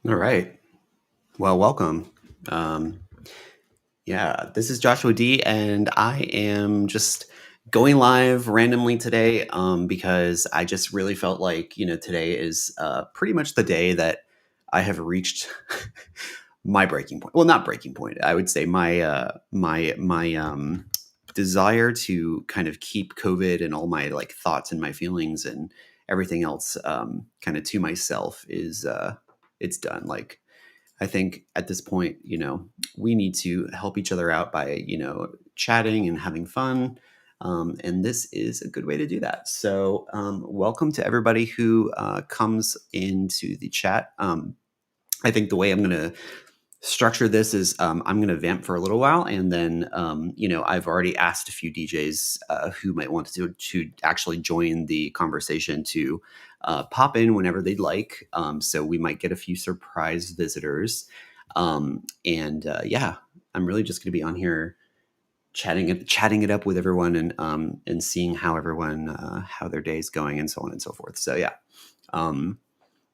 All right. Well, welcome. Um, yeah, this is Joshua D, and I am just going live randomly today because I just really felt like today is pretty much the day that I have reached my breaking point. Well, not breaking point. I would say my desire to kind of keep COVID and all my like thoughts and my feelings and everything else kind of to myself is it's done. Like I think at this point, we need to help each other out by, chatting and having fun. And this is a good way to do that. So, welcome to everybody who comes into the chat. I think the way I'm going to structure this is I'm going to vamp for a little while, and then I've already asked a few DJs who might want to actually join the conversation to pop in whenever they'd like. So we might get a few surprise visitors, and I'm really just going to be on here chatting it up with everyone and seeing how everyone how their day is going and so on and so forth. So yeah.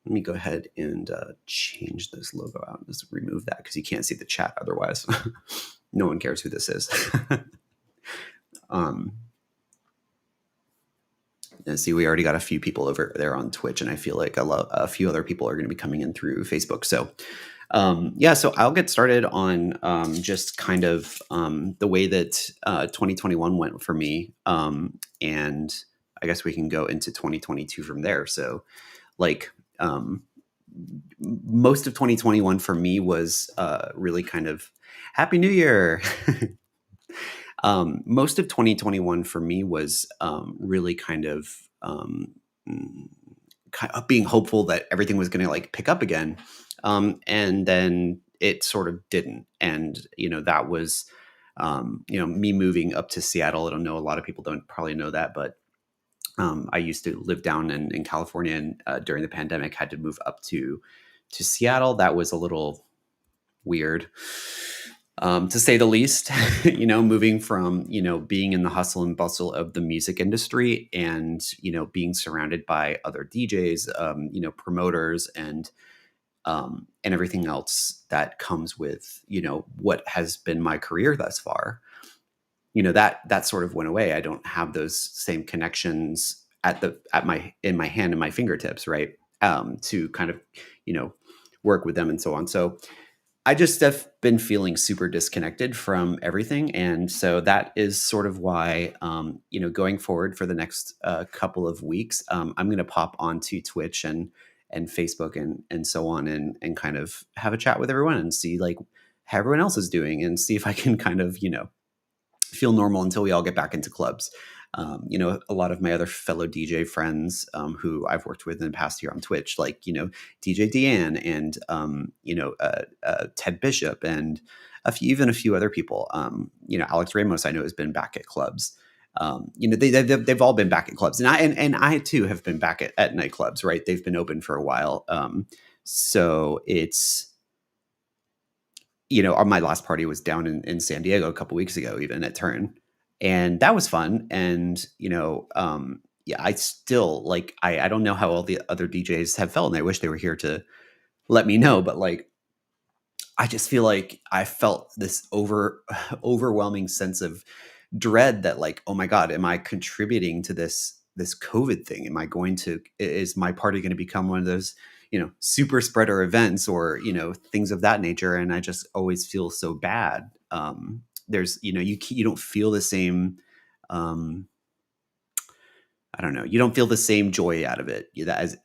Let me go ahead and change this logo out and just remove that because you can't see the chat otherwise. No one cares who this is. See, we already got a few people over there on Twitch, and I feel like a few other people are going to be coming in through Facebook. So, so I'll get started on just kind of the way that 2021 went for me. And I guess we can go into 2022 from there. So, like, most of 2021 for me was really kind of Happy New Year. Most of 2021 for me was really kind of being hopeful that everything was going to like pick up again. And then it sort of didn't. And, that was, me moving up to Seattle. I don't know. A lot of people don't probably know that, but I used to live down in California, and during the pandemic had to move up to Seattle. That was a little weird, to say the least. Moving from being in the hustle and bustle of the music industry and being surrounded by other DJs, promoters, and everything else that comes with what has been my career thus far. That sort of went away. I don't have those same connections in my hand and my fingertips, right? To kind of work with them and so on. So I just have been feeling super disconnected from everything, and so that is sort of why going forward for the next couple of weeks, I'm going to pop onto Twitch and Facebook and so on, and kind of have a chat with everyone and see like how everyone else is doing, and see if I can kind of feel normal until we all get back into clubs. A lot of my other fellow DJ friends who I've worked with in the past year on Twitch, like, DJ Deanne and, Ted Bishop and even a few other people. Alex Ramos, I know, has been back at clubs. They've all been back at clubs, and I too have been back at nightclubs, right? They've been open for a while. So it's, my last party was down in San Diego a couple weeks ago, even at Turn. And that was fun. And, I still like, I don't know how all the other DJs have felt, and I wish they were here to let me know. But like, I just feel like I felt this overwhelming sense of dread that like, oh my God, am I contributing to this COVID thing? Is my party going to become one of those, super spreader events or, things of that nature? And I just always feel so bad. There's, you don't feel the same, I don't know, you don't feel the same joy out of it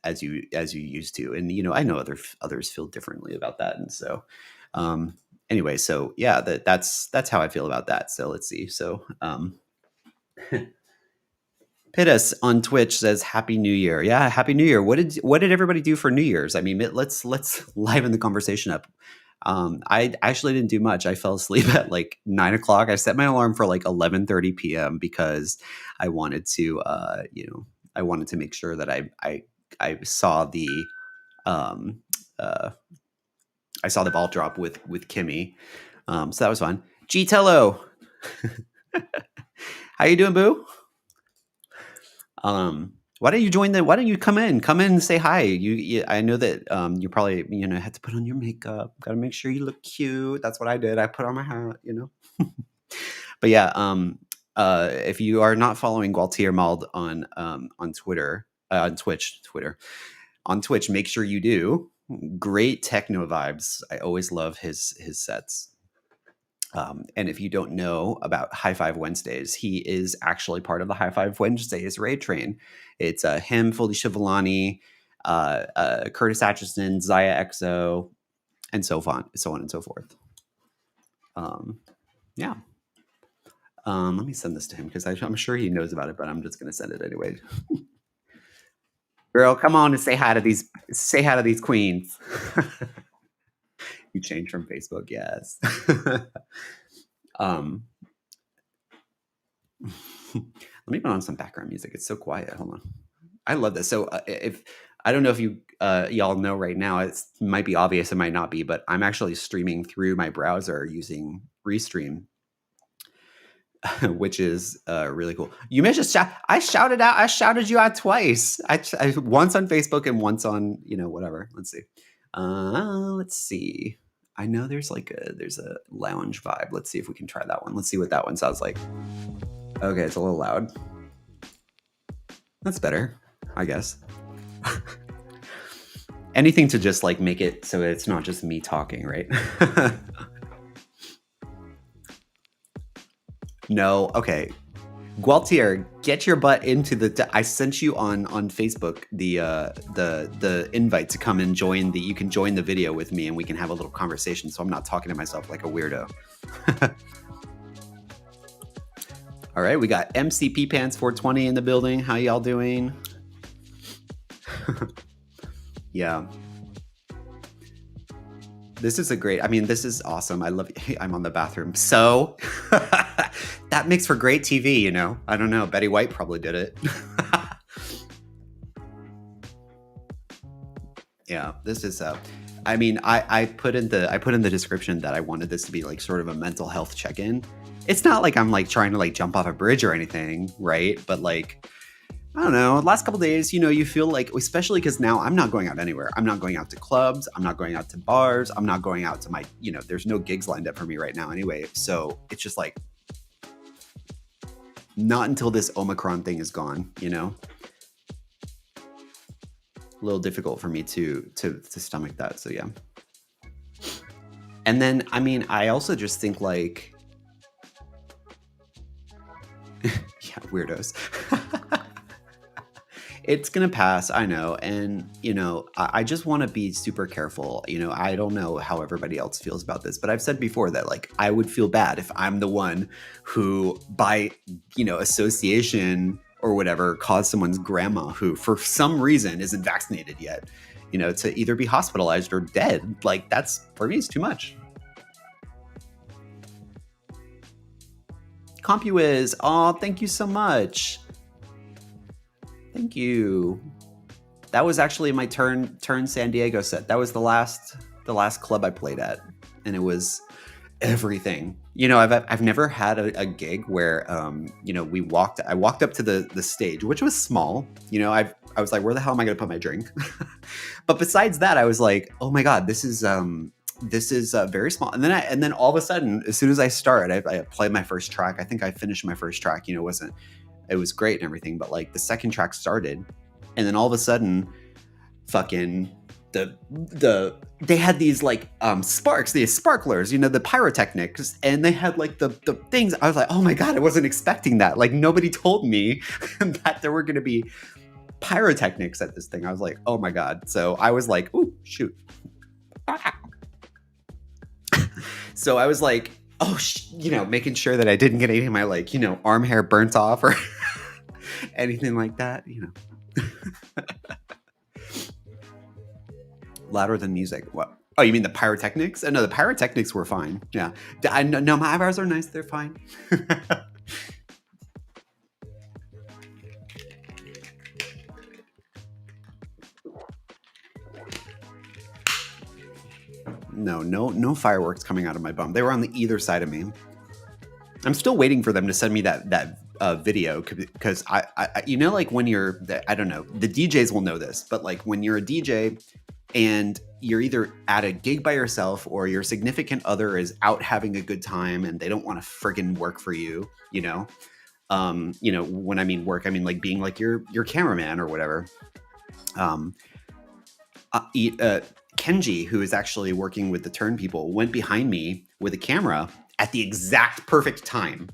as you used to. And, I know others feel differently about that. And so, anyway, so yeah, that's how I feel about that. So let's see. So, Pittis on Twitch says Happy New Year. Yeah, Happy New Year. What did everybody do for New Year's? I mean, let's liven the conversation up. I actually didn't do much. I fell asleep at like 9 o'clock. I set my alarm for like 11:30 p.m. because I wanted to, I wanted to make sure that I saw the, I saw the ball drop with Kimmy. So that was fun. G Tello, how you doing, boo? Why don't you join the? Why don't you come in? Come in and say hi. I know that you probably had to put on your makeup. Got to make sure you look cute. That's what I did. I put on my hat. But yeah, if you are not following Gualtier Mald on Twitter, on Twitter, on Twitch, make sure you do. Great techno vibes. I always love his sets. And if you don't know about High Five Wednesdays, he is actually part of the High Five Wednesdays raid train. It's him, Felicia Villani, Curtis Atchison, Zaya Exo, and so on and so forth. Yeah. Let me send this to him because I'm sure he knows about it, but I'm just going to send it anyway. Girl, come on and say hi to these queens. You changed from Facebook, yes. Let me put on some background music. It's so quiet. Hold on. I love this. So if I don't know if you y'all know right now, it might be obvious, it might not be, but I'm actually streaming through my browser using Restream, which is really cool. You mentioned I shouted you out twice. I once on Facebook and once on whatever. Let's see. I know there's a lounge vibe. Let's see if we can try that one. Let's see what that one sounds like. Okay, it's a little loud. That's better, I guess. Anything to just make it so it's not just me talking, right? No, okay. Gualtier, get your butt into I sent you on Facebook the invite to come and join you can join the video with me and we can have a little conversation so I'm not talking to myself like a weirdo. All right, we got MCP Pants 420 in the building. How y'all doing? Yeah. This is this is awesome. I love it. I'm on the bathroom. So that makes for great TV, I don't know. Betty White probably did it. Yeah, this is I put in the description that I wanted this to be sort of a mental health check-in. It's not like I'm trying to jump off a bridge or anything, right? But I don't know, the last couple days, you feel especially because now I'm not going out anywhere. I'm not going out to clubs. I'm not going out to bars. I'm not going out to my, there's no gigs lined up for me right now anyway. So it's just not until this Omicron thing is gone, a little difficult for me to stomach that. So yeah. And then, I also just think yeah, weirdos. It's going to pass, I know. And, I just want to be super careful. I don't know how everybody else feels about this, but I've said before that I would feel bad if I'm the one who by, association or whatever caused someone's grandma who for some reason isn't vaccinated yet, to either be hospitalized or dead. That's for me is too much. CompuWiz, oh, thank you so much. Thank you. That was actually my Turn San Diego set. That was the last club I played at, and it was everything. I've never had a gig where I walked up to the stage, which was small. I was like, where the hell am I going to put my drink? But besides that, I was like, oh my god, this is very small. And then all of a sudden, as soon as I started, I played my first track. I think I finished my first track. It was great and everything, but the second track started, and then all of a sudden, fucking they had these sparks, these sparklers, the pyrotechnics, and they had the things. I was like, oh my god, I wasn't expecting that. Nobody told me that there were going to be pyrotechnics at this thing. I was like, oh my god. So I was like, ooh, shoot. So I was like, oh, making sure that I didn't get any of my arm hair burnt off or anything like that, Louder than music. What? Oh, you mean the pyrotechnics? No, the pyrotechnics were fine. Yeah. No, my eyebrows are nice. They're fine. No fireworks coming out of my bum. They were on the either side of me. I'm still waiting for them to send me that video because I you know, like when you're I don't know, the DJs will know this, but like when you're a DJ and you're either at a gig by yourself or your significant other is out having a good time and they don't want to friggin' work for you, when I mean work, I mean like being like your cameraman or whatever. Kenji, who is actually working with the Turn people, went behind me with a camera at the exact perfect time.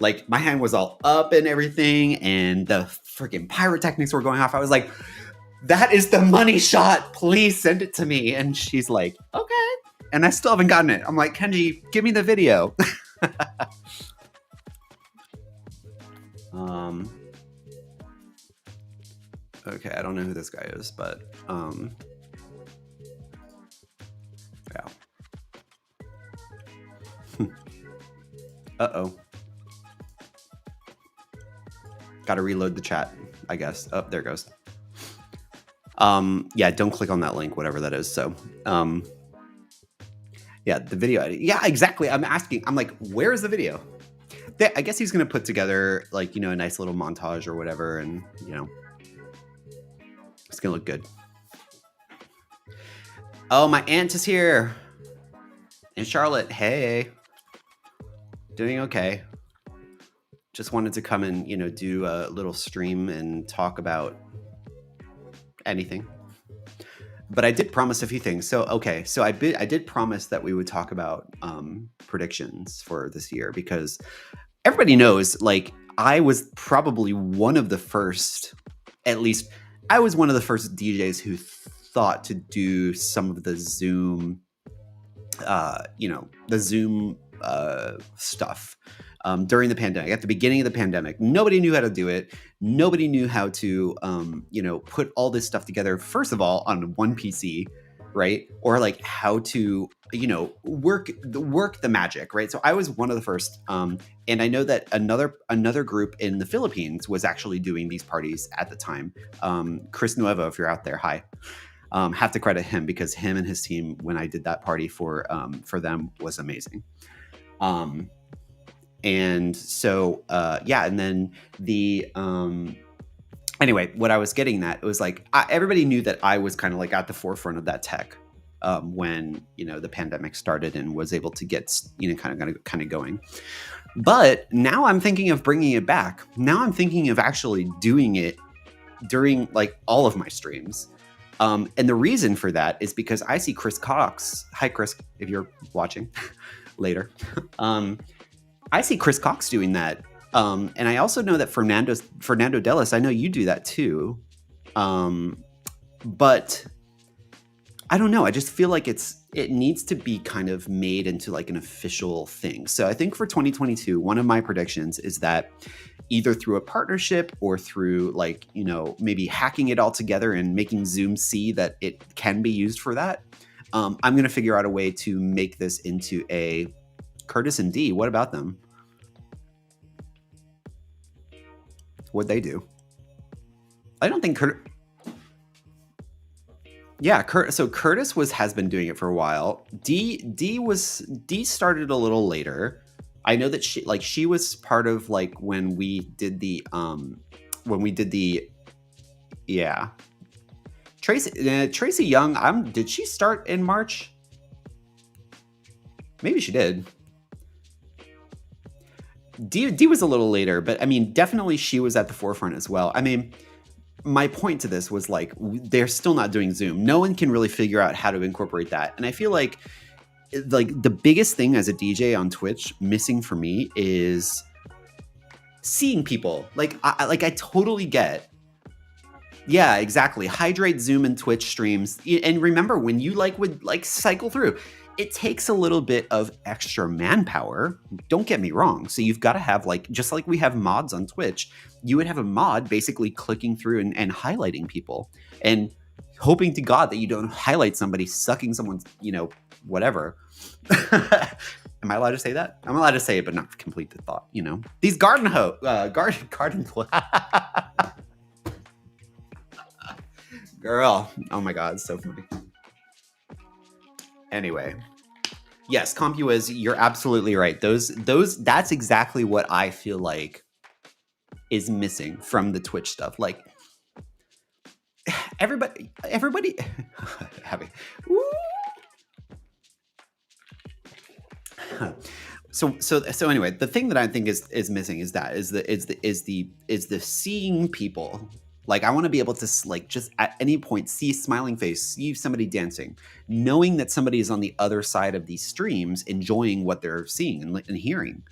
Like my hand was all up and everything, and the freaking pyrotechnics were going off. I was like, that is the money shot. Please send it to me. And she's like, okay. And I still haven't gotten it. I'm like, Kenji, give me the video. Okay, I don't know who this guy is, but yeah. Uh-oh. Gotta reload the chat, I guess. Oh, there it goes. Yeah, don't click on that link, whatever that is. So, yeah, the video. Yeah, exactly. I'm like, where is the video? I guess he's going to put together like, a nice little montage or whatever. And, it's going to look good. Oh, my aunt is here. And Charlotte, hey. Doing okay. Just wanted to come and, do a little stream and talk about anything. But I did promise a few things. So, okay. So I did promise that we would talk about predictions for this year because everybody knows, like, I was probably one of the first, at least I was one of the first DJs who thought to do some of the Zoom, stuff during the pandemic. At the beginning of the pandemic, nobody knew how to do it. Nobody knew how to, put all this stuff together, first of all, on one PC, right? Or like how to, work the magic, right? So I was one of the first. And I know that another group in the Philippines was actually doing these parties at the time. Chris Nuevo, if you're out there, hi. Have to credit him because him and his team, when I did that party for them, was amazing. And so, and then anyway, what I was getting at, it was like, everybody knew that I was kind of like at the forefront of that tech when, the pandemic started and was able to get, kind of going. But now I'm thinking of bringing it back. Now I'm thinking of actually doing it during like all of my streams. And the reason for that is because I see Chris Cox. Hi, Chris, if you're watching later. I see Chris Cox doing that. And I also know that Fernando Delis, I know you do that too. But I don't know. I just feel like it needs to be kind of made into like an official thing. So I think for 2022, one of my predictions is that either through a partnership or through like, maybe hacking it all together and making Zoom see that it can be used for that. I'm going to figure out a way to make this into a Curtis and D. What about them? What'd they do? I don't think Yeah, so Curtis has been doing it for a while. D started a little later. I know that she was part of like when we did the Tracy Young. Did she start in March? Maybe she did. D was a little later, but I mean, definitely she was at the forefront as well. I mean, my point to this was like, they're still not doing Zoom. No one can really figure out how to incorporate that. And I feel like the biggest thing as a DJ on Twitch missing for me is seeing people. Like I totally get. Yeah, exactly. Hydrate Zoom and Twitch streams. And remember, when you would cycle through, it takes a little bit of extra manpower. Don't get me wrong. So you've got to have just like we have mods on Twitch, you would have a mod basically clicking through and highlighting people and hoping to God that you don't highlight somebody sucking someone's, whatever. Am I allowed to say that? I'm allowed to say it, but not complete the thought, These garden girl. Oh my God, so funny. Anyway, yes, CompuWiz, you're absolutely right. That's exactly what I feel like is missing from the Twitch stuff. Like everybody having so anyway, the thing that I think is missing is the seeing people. Like I want to be able to like just at any point see a smiling face, see somebody dancing, knowing that somebody is on the other side of these streams enjoying what they're seeing and hearing.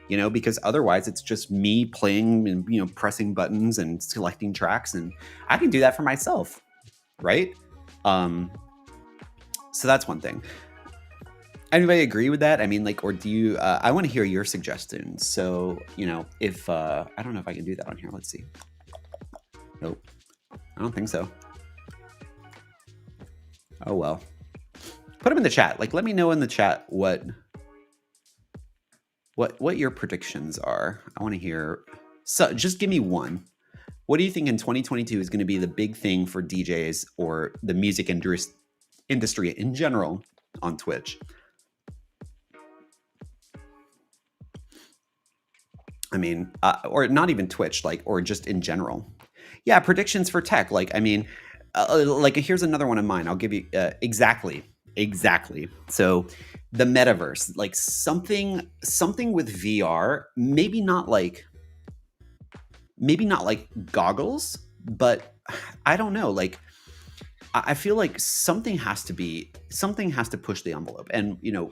You know, because otherwise it's just me playing and, you know, pressing buttons and selecting tracks, and I can do that for myself, right? So that's one thing. Anybody agree with that? I mean, like, or do you? I want to hear your suggestions. So, you know, if I don't know if I can do that on here. Let's see. Nope, I don't think so. Oh well. Put them in the chat. Like, let me know in the chat what your predictions are. I want to hear. So, just give me one. What do you think in 2022 is going to be the big thing for DJs or the music industry in general on Twitch? I mean, or not even Twitch, like, or just in general. Yeah, predictions for tech. Like, I mean, like here's another one of mine. I'll give you exactly. So, the metaverse, like something with VR. Maybe not like goggles, but I don't know. Like, I feel like something has to push the envelope, and you know.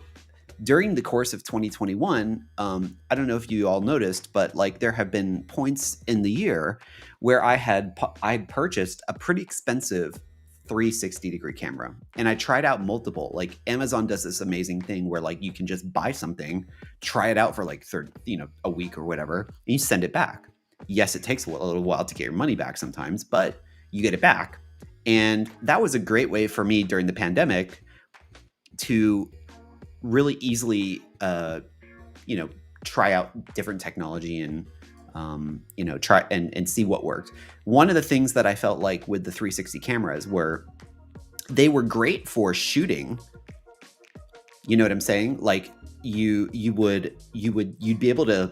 During the course of 2021, I don't know if you all noticed, but like there have been points in the year where I'd purchased a pretty expensive 360-degree camera, and I tried out multiple. Like Amazon does this amazing thing where like you can just buy something, try it out for like a week or whatever, and you send it back. Yes, it takes a little while to get your money back sometimes, but you get it back. And that was a great way for me during the pandemic to really easily, try out different technology and, try and see what worked. One of the things that I felt like with the 360 cameras were they were great for shooting. You know what I'm saying? Like you'd be able to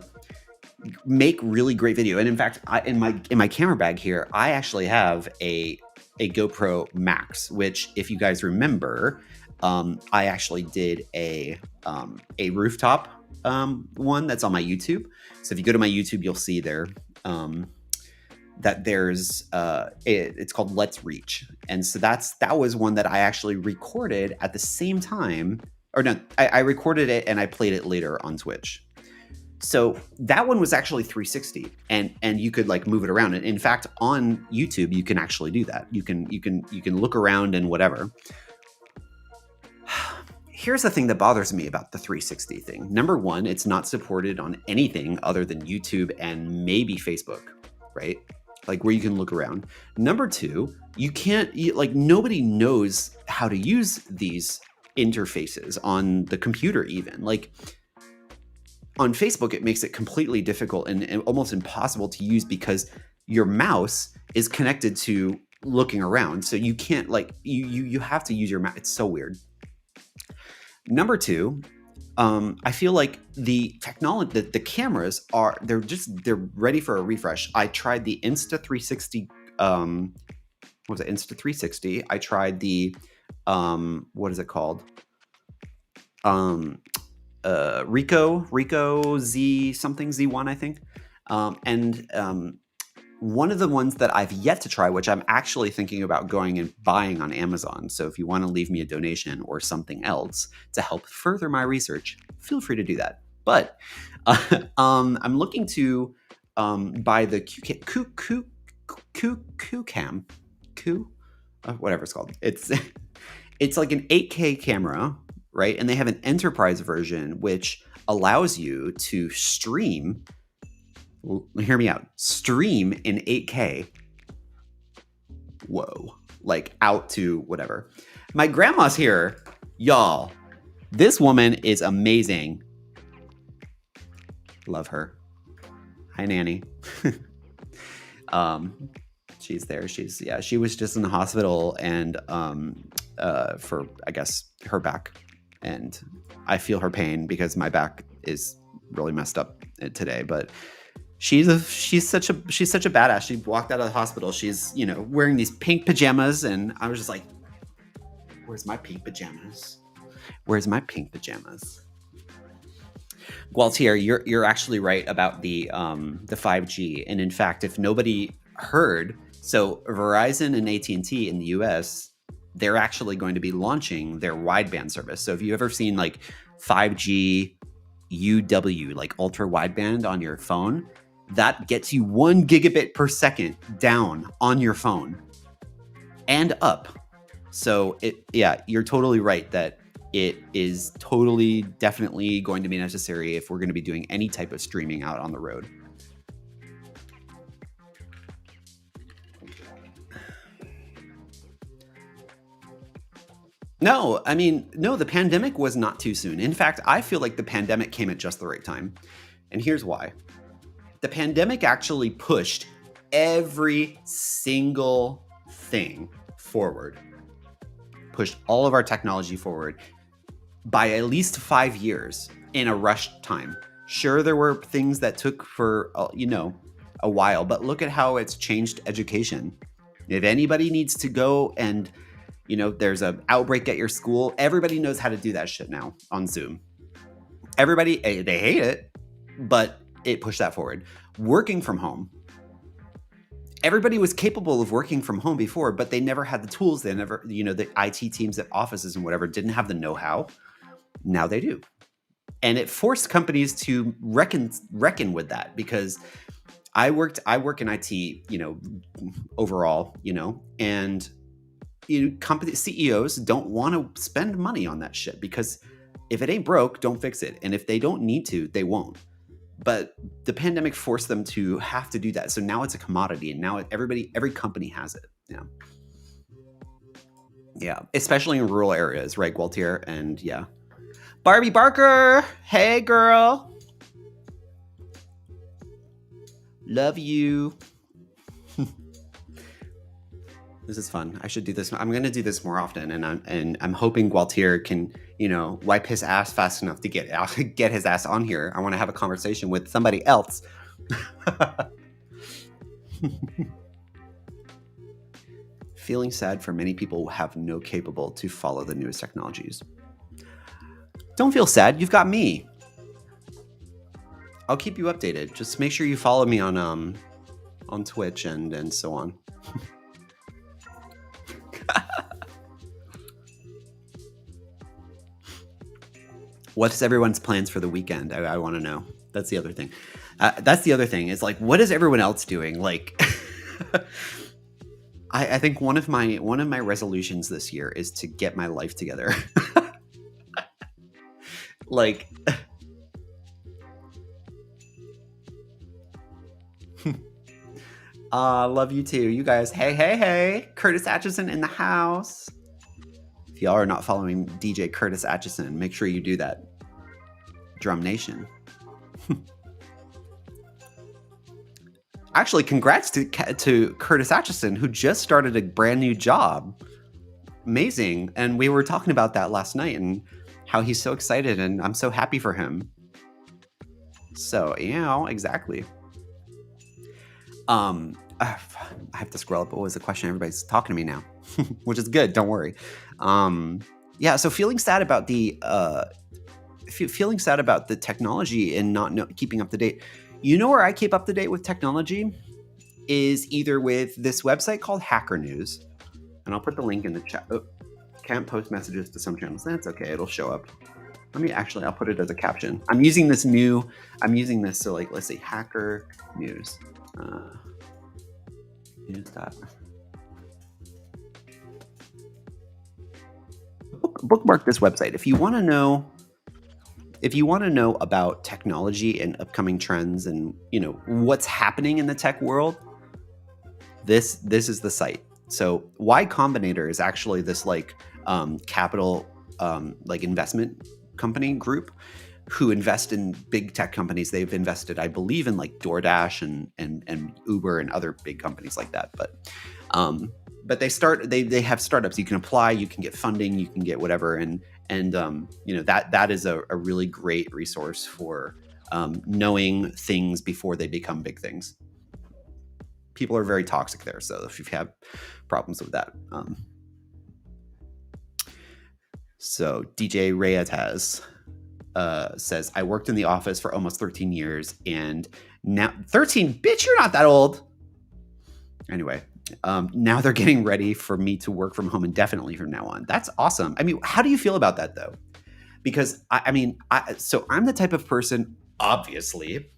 make really great video. And in fact, in my camera bag here, I actually have a GoPro Max, which if you guys remember, I actually did a rooftop one that's on my YouTube. So if you go to my YouTube, you'll see there that there's it's called Let's Reach, and so that was one that I actually recorded at the same time, or no, I recorded it and I played it later on Twitch. So that one was actually 360, and you could like move it around. And in fact, on YouTube, you can actually do that. You can look around and whatever. Here's the thing that bothers me about the 360 thing. Number one, it's not supported on anything other than YouTube and maybe Facebook, right? Like where you can look around. Number two, nobody knows how to use these interfaces on the computer even. Like on Facebook, it makes it completely difficult and almost impossible to use because your mouse is connected to looking around. So you can't you have to use your mouse. It's so weird. Number two, I feel like the technology, the cameras they're ready for a refresh. I tried the Insta360, what was it? Insta360. I tried the, what is it called? Ricoh Z something Z1, I think. One of the ones that I've yet to try, which I'm actually thinking about going and buying on Amazon. So if you want to leave me a donation or something else to help further my research, feel free to do that. But I'm looking to buy the QCam, whatever it's called. It's like an 8K camera, right? And they have an enterprise version which allows you to stream. Hear me out. Stream in 8K. Whoa. Like out to whatever. My grandma's here. Y'all, this woman is amazing. Love her. Hi, Nanny. She's there. She was just in the hospital and for, I guess, her back. And I feel her pain because my back is really messed up today. But She's such a badass. She walked out of the hospital. She's, wearing these pink pajamas, and I was just like, "Where's my pink pajamas? Where's my pink pajamas?" Gualtier, you're actually right about the 5G. And in fact, if nobody heard, so Verizon and AT&T in the US, they're actually going to be launching their wideband service. So if you ever seen like 5G UW, like ultra wideband on your phone, that gets you 1 gigabit per second down on your phone and up. So you're totally right that it is totally, definitely going to be necessary if we're going to be doing any type of streaming out on the road. No, the pandemic was not too soon. In fact, I feel like the pandemic came at just the right time. And here's why. The pandemic actually pushed every single thing forward, pushed all of our technology forward by at least 5 years in a rushed time. Sure, there were things that took for, a while, but look at how it's changed education. If anybody needs to go and, there's an outbreak at your school, everybody knows how to do that shit now on Zoom. Everybody, they hate it, but it pushed that forward. Working from home. Everybody was capable of working from home before, but they never had the tools. They never, the IT teams at offices and whatever didn't have the know-how. Now they do. And it forced companies to reckon with that, because I work in IT, overall, and company CEOs don't want to spend money on that shit, because if it ain't broke, don't fix it. And if they don't need to, they won't. But the pandemic forced them to have to do that. So now it's a commodity, and now every company has it. Yeah. Yeah. Especially in rural areas, right, Gualtier? And yeah. Barbie Barker. Hey, girl. Love you. This is fun. I should do this. I'm going to do this more often, and I'm hoping Gualtier can, wipe his ass fast enough to get his ass on here. I want to have a conversation with somebody else. Feeling sad for many people who have no capable to follow the newest technologies. Don't feel sad. You've got me. I'll keep you updated. Just make sure you follow me on Twitch and so on. What's everyone's plans for the weekend? I want to know. That's the other thing. That's the other thing. Is like, what is everyone else doing? Like, I think one of my resolutions this year is to get my life together. Like, love you too. You guys, hey. Curtis Atchison in the house. If y'all are not following DJ Curtis Atchison, make sure you do that. Drum Nation. Actually, congrats to Curtis Atchison, who just started a brand new job. Amazing. And we were talking about that last night and how he's so excited, and I'm so happy for him. So, exactly. I have to scroll up. What was the question? Everybody's talking to me now, which is good. Don't worry. So feeling sad about the technology and not keeping up to date. Where I keep up to date with technology is either with this website called Hacker News, and I'll put the link in the chat. Oh, can't post messages to some channels. That's okay. It'll show up. I'll put it as a caption. I'm using this. So let's see, Hacker News. Bookmark this website if you want to know. If you want to know about technology and upcoming trends and what's happening in the tech world, this is the site. So Y Combinator is actually this capital investment company group who invest in big tech companies. They've invested, I believe, in DoorDash and Uber and other big companies like that. But they have startups. You can apply, you can get funding, you can get whatever, and that is a really great resource for knowing things before they become big things. People are very toxic there, so if you have problems with that. So DJ Reyes says, I worked in the office for almost 13 years, and now 13, bitch, you're not that old. Anyway, now they're getting ready for me to work from home indefinitely from now on. That's awesome. I mean, how do you feel about that though? Because so I'm the type of person, obviously,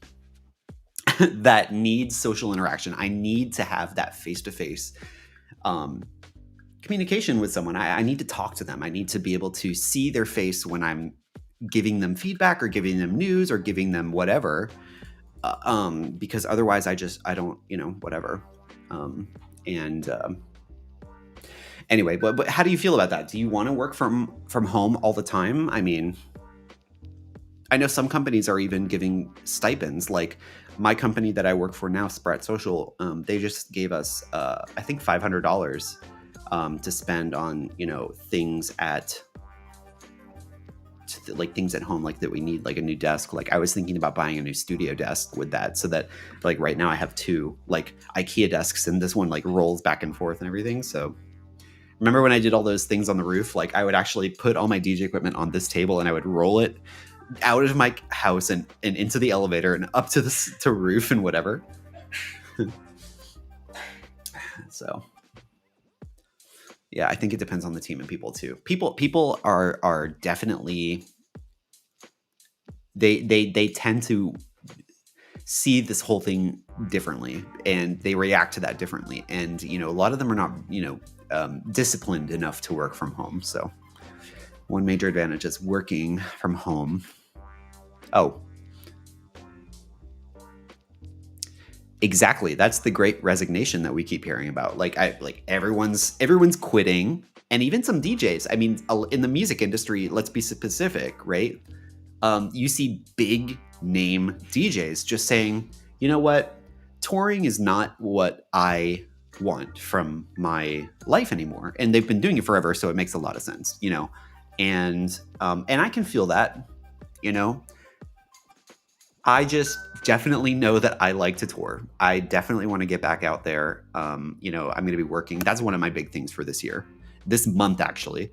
that needs social interaction. I need to have that face-to-face communication with someone. I need to talk to them. I need to be able to see their face when I'm giving them feedback or giving them news or giving them whatever. Because otherwise I don't, whatever. Anyway, but how do you feel about that? Do you want to work from home all the time? I mean, I know some companies are even giving stipends. Like my company that I work for now, Sprat Social, they just gave us, I think $500 to spend on, things like things at home, like that we need, like a new desk. Like I was thinking about buying a new studio desk with that, so that like right now I have two like IKEA desks, and this one like rolls back and forth and everything. So remember when I did all those things on the roof? Like I would actually put all my DJ equipment on this table and I would roll it out of my house and into the elevator and up to to roof and whatever. So yeah, I think it depends on the team and people too. People are definitely, they tend to see this whole thing differently, and they react to that differently. And a lot of them are not disciplined enough to work from home. So one major advantage is working from home. Oh, exactly. That's the great resignation that we keep hearing about. Like everyone's quitting, and even some DJs. I mean, in the music industry, let's be specific, right? You see big name DJs just saying, you know what, touring is not what I want from my life anymore. And they've been doing it forever, so it makes a lot of sense, and I can feel that, I just definitely know that I like to tour. I definitely want to get back out there. I'm going to be working. That's one of my big things for this year. This month, actually,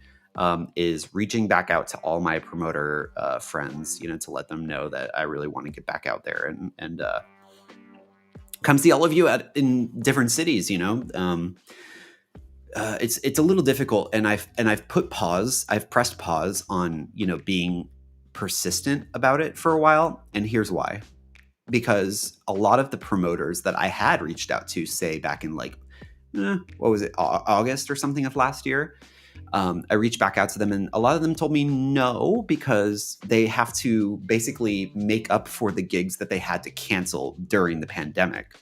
is reaching back out to all my promoter friends, to let them know that I really want to get back out there and come see all of you in different cities. It's a little difficult, and I've pressed pause on being persistent about it for a while, and here's why. Because a lot of the promoters that I had reached out to, say back in like what was it, August or something of last year, I reached back out to them, and a lot of them told me no, because they have to basically make up for the gigs that they had to cancel during the pandemic.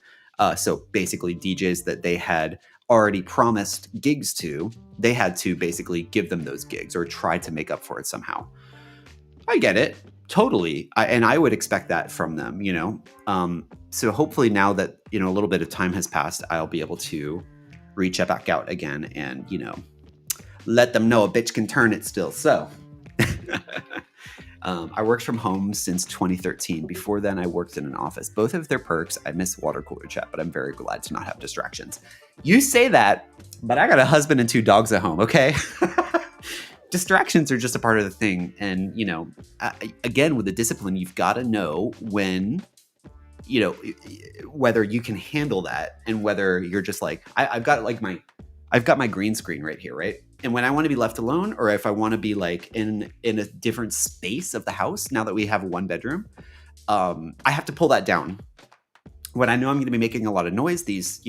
So basically DJs that they had already promised gigs to, they had to basically give them those gigs or try to make up for it somehow. I get it. Totally. And I would expect that from them, so hopefully now that, a little bit of time has passed, I'll be able to reach back out again and, let them know a bitch can turn it still. So I worked from home since 2013. Before then, I worked in an office. Both of their perks. I miss water cooler chat, but I'm very glad to not have distractions. You say that, but I got a husband and 2 dogs at home, okay? Distractions are just a part of the thing. And, again, with the discipline, you've got to know when, whether you can handle that, and whether you're just like, I've got my green screen right here, right? And when I want to be left alone, or if I want to be like in a different space of the house, now that we have 1 bedroom, I have to pull that down. When I know I'm going to be making a lot of noise, these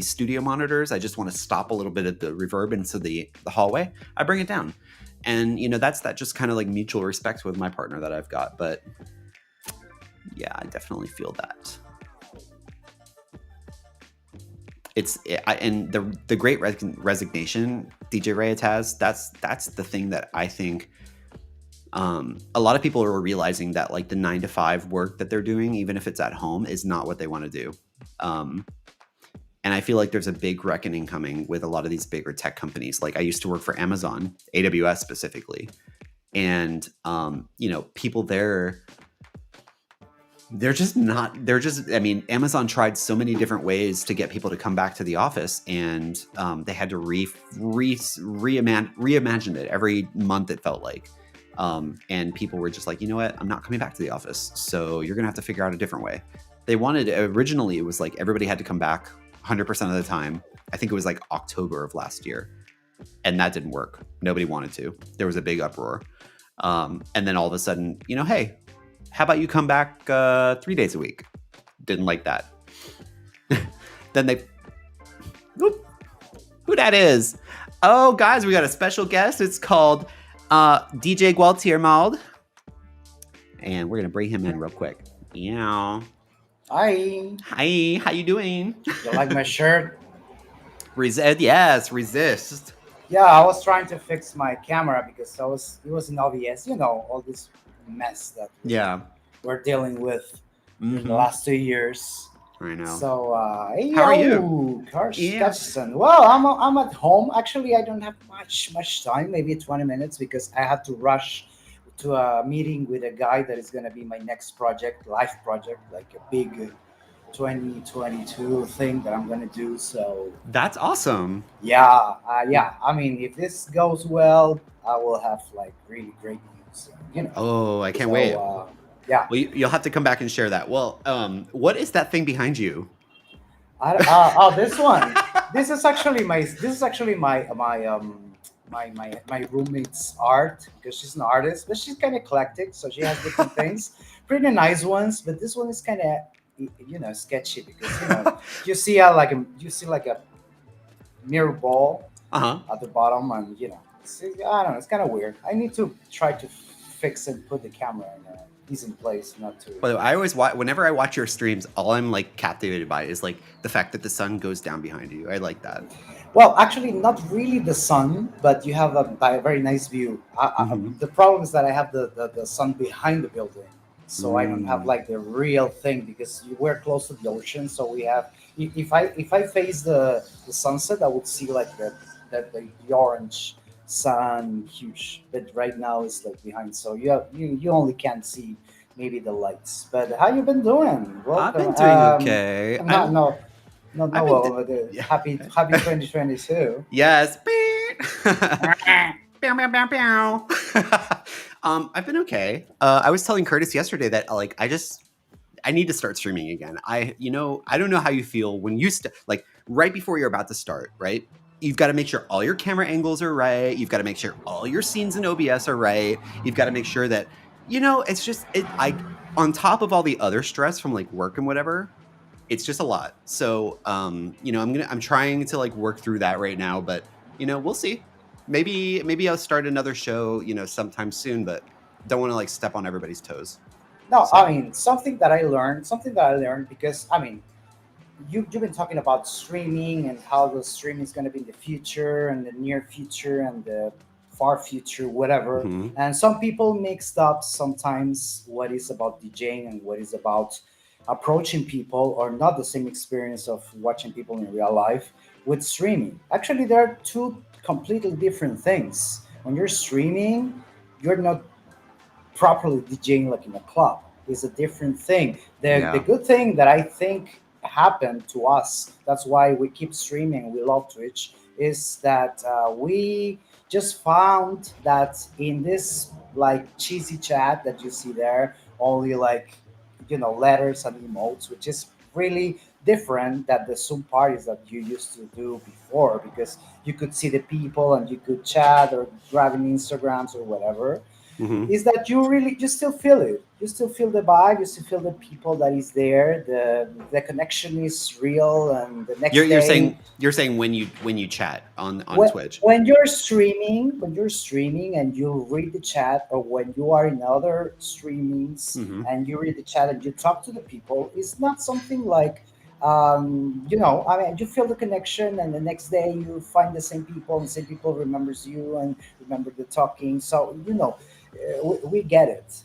studio monitors, I just want to stop a little bit of the reverb into the hallway. I bring it down. And, that's that just kind of like mutual respect with my partner that I've got. But yeah, I definitely feel that. And the great resignation DJ Reyes has, that's the thing that I think a lot of people are realizing, that like the 9-to-5 work that they're doing, even if it's at home, is not what they want to do. And I feel like there's a big reckoning coming with a lot of these bigger tech companies. Like I used to work for Amazon, AWS specifically. And, people there, They're just not. They're just. I mean, Amazon tried so many different ways to get people to come back to the office, and they had to reimagine it every month. It felt like, and people were just like, you know what, I'm not coming back to the office. So you're gonna have to figure out a different way. They wanted originally it was like everybody had to come back 100% of the time. I think it was like October of last year, and that didn't work. Nobody wanted to. There was a big uproar, and then all of a sudden, hey, how about you come back 3 days a week? Didn't like that. Then they, whoop, who that is? Oh, guys, we got a special guest. It's called DJ Gualtier Mald, and we're gonna bring him in real quick. Yeah. Hi, Hi. How you doing? you like my shirt? Resist. Yes, resist. Yeah, I was trying to fix my camera because it was in OBS. All this mess that Yeah. we're dealing with in the Mm-hmm. last 2 years. I know. So, hey, How are you? yo, Yeah. Carson. Well, I'm at home. Actually, I don't have much time. Maybe 20 minutes because I have to rush to a meeting with a guy that is going to be my next project, life project, like a big 2022 thing that I'm going to do. So That's awesome. yeah, yeah. I mean, if this goes well, I will have like really great news. Oh, I can't wait. So yeah. Well, you'll have to come back and share that. Well, what is that thing behind you? Oh, this one. This is actually my roommate's art because she's an artist, but she's kind of eclectic, so she has different things, pretty nice ones. But this one is kind of sketchy because you see like a mirror ball Uh-huh. at the bottom, and I don't know, it's kind of weird. I need to try to fix and put the camera in a decent place, not to. By the way, I always watch whenever I watch your streams, all I'm like captivated by is like the fact that the sun goes down behind you. I like that. Well, actually, not really the sun, but you have a very nice view. Mm-hmm. The problem is that I have the sun behind the building, so I don't have Mm. like the real thing because we're close to the ocean. So we have. If I face the sunset, I would see like the orange sun, huge. But right now it's like behind, so you only can see maybe the lights. But how you been doing? I've Welcome. been doing okay. No, no, no, I've no. been yeah. Happy 2022. Yes. Bow, bow, bow, bow. I've been okay. I was telling Curtis yesterday that like I need to start streaming again. I don't know how you feel when like right before you're about to start, right? You've got to make sure all your camera angles are right. You've got to make sure all your scenes in OBS are right. You've got to make sure that it's just I on top of all the other stress from like work and whatever, it's just a lot. So, I'm trying to like work through that right now, but we'll see. Maybe I'll start another show, sometime soon, but don't want to like step on everybody's toes. No, I So, mean something that I learned because I mean you've been talking about streaming and how the streaming is going to be in the future and the near future and the far future, whatever. mhm. And some people mixed up sometimes what is about DJing and what is about approaching people or not the same experience of watching people in real life with streaming. Actually, there are two completely different things. When you're streaming, you're not properly DJing like in a club. Is a different thing. The Yeah. good thing that I think happened to us, that's why we keep streaming, we love Twitch, is that we just found that in this like cheesy chat that you see there, only like letters and emotes, which is really different than the Zoom parties that you used to do before because you could see the people and you could chat or grabbing Instagrams or whatever Hmm. is that you still feel it. You still feel the vibe. You still feel the people that is there. The connection is real. And the next You're day, saying when you chat on when, Twitch. when you're streaming and you read the chat, or when you are in other streamings Hmm. and you read the chat and you talk to the people, it's not something like I mean, you feel the connection, and the next day you find the same people, and the same people remembers you and remember the talking. So we get it.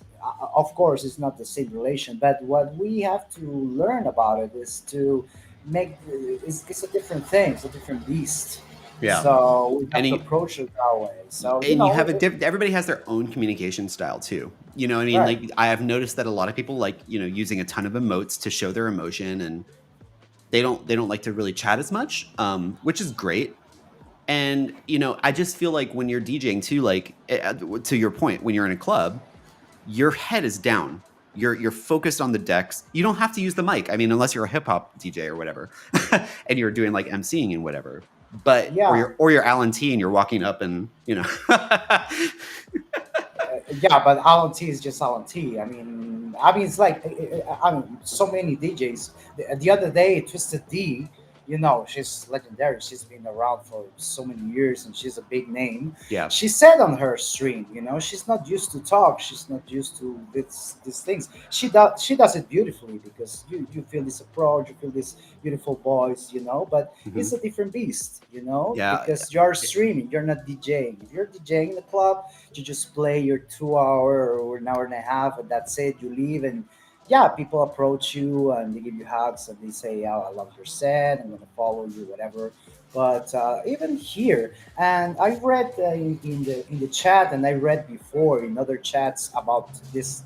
Of course, it's not the same relation, but what we have to learn about it is to make it's a different thing. It's a different beast. Yeah. So we And have to you, approach it that way. So and you have a everybody has their own communication style too. You know what I mean? right. Like I have noticed that a lot of people like, using a ton of emotes to show their emotion, and they don't like to really chat as much, which is great. And I just feel like when you're DJing too, like to your point, when you're in a club, your head is down. You're focused on the decks. You don't have to use the mic. I mean, unless you're a hip hop DJ or whatever, and you're doing like emceeing and whatever. But or Yeah, you're Alan T and you're walking up and yeah, but Alan T is just Alan T. I mean, it's like I mean, so many DJs. The other day, Twisted D, she's legendary. She's been around for so many years, and she's a big name. yeah, She said on her stream, she's not used to talk. She's not used to these things. She does it beautifully because you feel this approach, you feel this beautiful voice, But mhm, it's a different beast, yeah, because you're streaming, you're not DJing. If you're DJing in the club, you just play your 2 hour or an hour and a half, and that's it. You leave, and yeah, people approach you and they give you hugs and they say, "Oh, I love your set. I'm going to follow you, whatever." But even here, and I read in the chat, and I read before in other chats about this.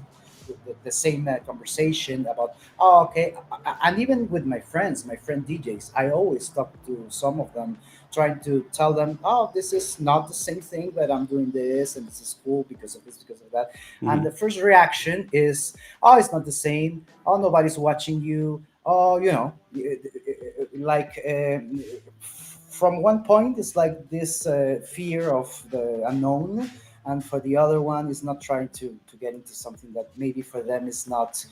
The same conversation about, oh, okay. And even with my friend DJs, I always talk to some of them, trying to tell them, oh, this is not the same thing, but I'm doing this, and this is cool because of this, because of that. And mhm, the first reaction is, oh, it's not the same. Oh, nobody's watching you. Oh, like from one point, it's like this fear of the unknown. And for the other one, is not trying to get into something that maybe for them is not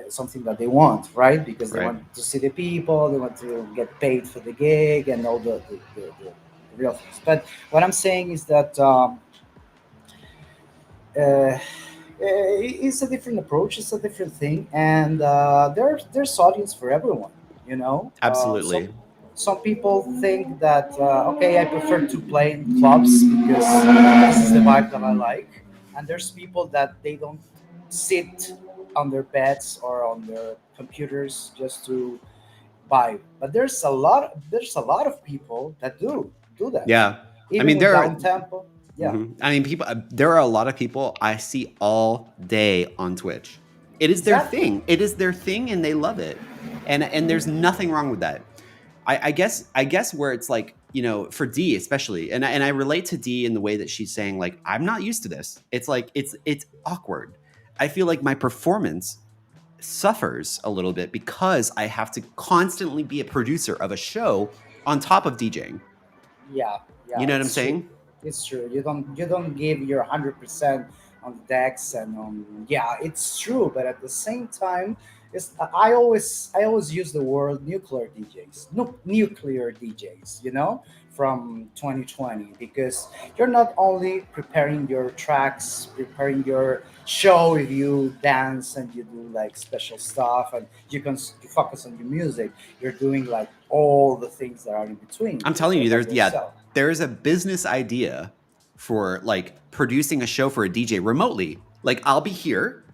something that they want, right? Because they right, want to see the people, they want to get paid for the gig and all the real things. But what I'm saying is that it's a different approach, it's a different thing, and there's audience for everyone, you know. absolutely, Some people think that okay, I prefer to play in clubs because this is the vibe that I like, and there's people that they don't sit on their beds or on their computers just to vibe. But there's a lot of people that do that, yeah. I even mean, with down tempo. Yeah, I mean, people. There are a lot of people I see all day on Twitch. It is their exactly. thing. It is their thing, and they love it. And there's nothing wrong with that. I guess where it's like, for D especially, and I relate to D in the way that she's saying, like, I'm not used to this. It's like it's awkward. I feel like my performance suffers a little bit because I have to constantly be a producer of a show on top of DJing. Yeah, You yeah, know what I'm it's true. saying? It's true. You don't give your 100% on the decks and on, yeah, it's true. But at the same time, I always use the word nuclear DJs, no, nuclear DJs. From 2020, because you're not only preparing your tracks, preparing your show. If you dance and you do like special stuff, and you focus on your music, you're doing like all the things that are in between I'm to telling you, prepare yourself. there's a business idea for like producing a show for a DJ remotely. Like I'll be here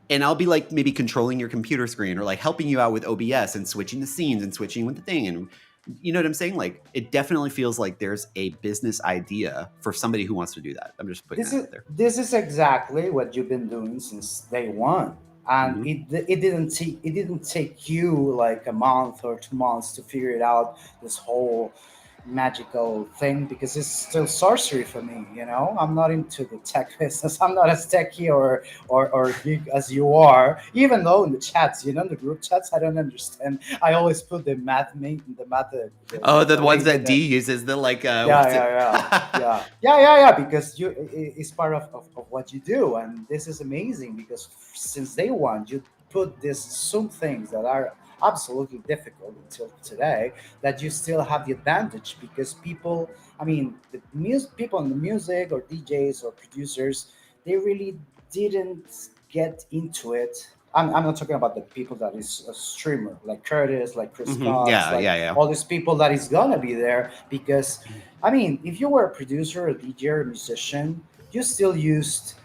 and I'll be like maybe controlling your computer screen or like helping you out with OBS and switching the scenes and switching with the thing. And you know what I'm saying? Like it definitely feels like there's a business idea for somebody who wants to do that. I'm just putting This that is out there. this is exactly what you've been doing since day one, and Hmm. it didn't take you like a month or 2 months to figure it out. This whole magical thing, because it's still sorcery for me. I'm not into the tech business. I'm not as techy or geek as you are. Even though in the chats, in the group chats, I don't understand. I always put the math link, Oh, the the ones link in that D the. uses, the like, Yeah, what's it? yeah, yeah, because it's part of what you do, and this is amazing because since day one you put these some things that are absolutely difficult until today, that you still have the advantage, because people, I mean, people in the music, or DJs or producers, they really didn't get into it. I'm not talking about the people that is a streamer like Curtis, like Chris Cox, Yeah, like yeah, yeah. all these people that is gonna be there. Because I mean, if you were a producer, a DJ, or a musician, you still used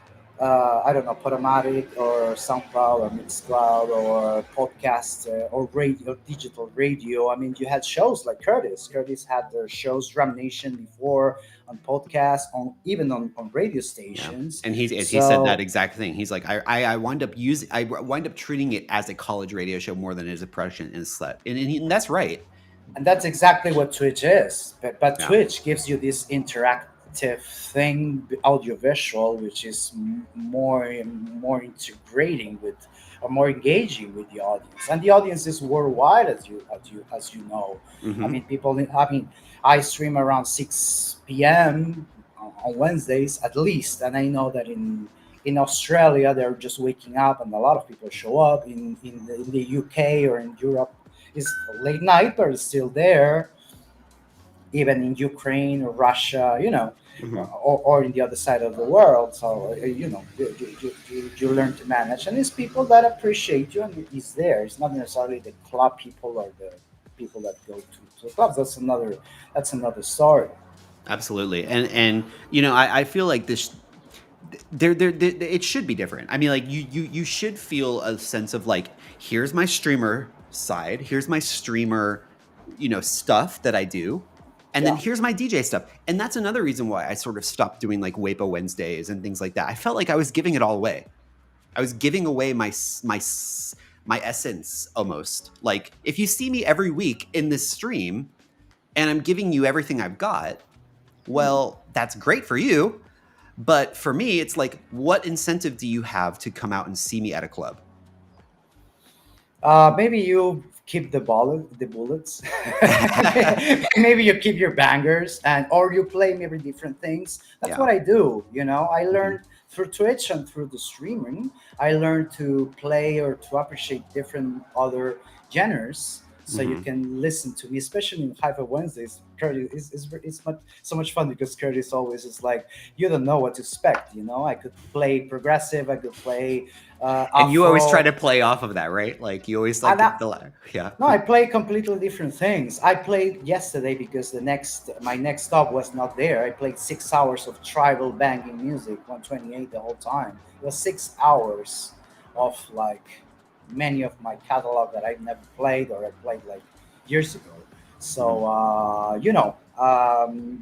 I don't know, Podomatic or SoundCloud or Mixcloud or podcast or radio, digital radio. I mean, you had shows like Curtis. Curtis had their shows, Ram Nation, before on podcast, on even on radio Yeah. stations. And he said that So, exact thing. He's like, I wind up treating it as a college radio show more than it is a production and set. And that's right. and that's exactly what Twitch is. But Yeah. Twitch gives you this interactive thing, audio visual, which is more and more integrating with, or more engaging with the audience. And the audience is worldwide, as you know. I Hmm. mean, people. I mean, I stream around 6 p.m. on Wednesdays at least, and I know that in Australia they're just waking up, and a lot of people show up in the UK or in Europe. It's late night, but it's still there. Even in Ukraine or Russia, Hmm. or in the other side of the world. So you learn to manage, and it's people that appreciate you, and it's there. It's not necessarily the club people or the people that go to clubs. That's another story. Absolutely. And I feel like this there it should be different. I mean, like you should feel a sense of like, here's my streamer side, here's my streamer, stuff that I do, and then Yeah. here's my DJ stuff. And that's another reason why I sort of stopped doing like Wapo Wednesdays and things like that. I felt like I was giving it all away. I was giving away my essence almost. Like, if you see me every week in this stream and I'm giving you everything I've got, well, that's great for you. But for me, it's like, what incentive do you have to come out and see me at a club? Maybe you keep the bullets. Maybe you keep your bangers, and or you play maybe different things. That's Yeah. what I do. I Hmm. learned through Twitch and through the streaming. I learned to play or to appreciate different other genres. So you Hmm. can listen to me, especially in Hyper Wednesdays. Curtis it's so much fun because Curtis always is like, you don't know what to expect. I could play progressive, I could play And you always try to Afro, play off of that, right? Like, you always like and yeah. no, I play completely different things. I played yesterday because my next stop was not there. I played 6 hours of tribal banging music, 128 the whole time. It was 6 hours of like many of my catalog that I've never played or I played like years ago. Hmm. So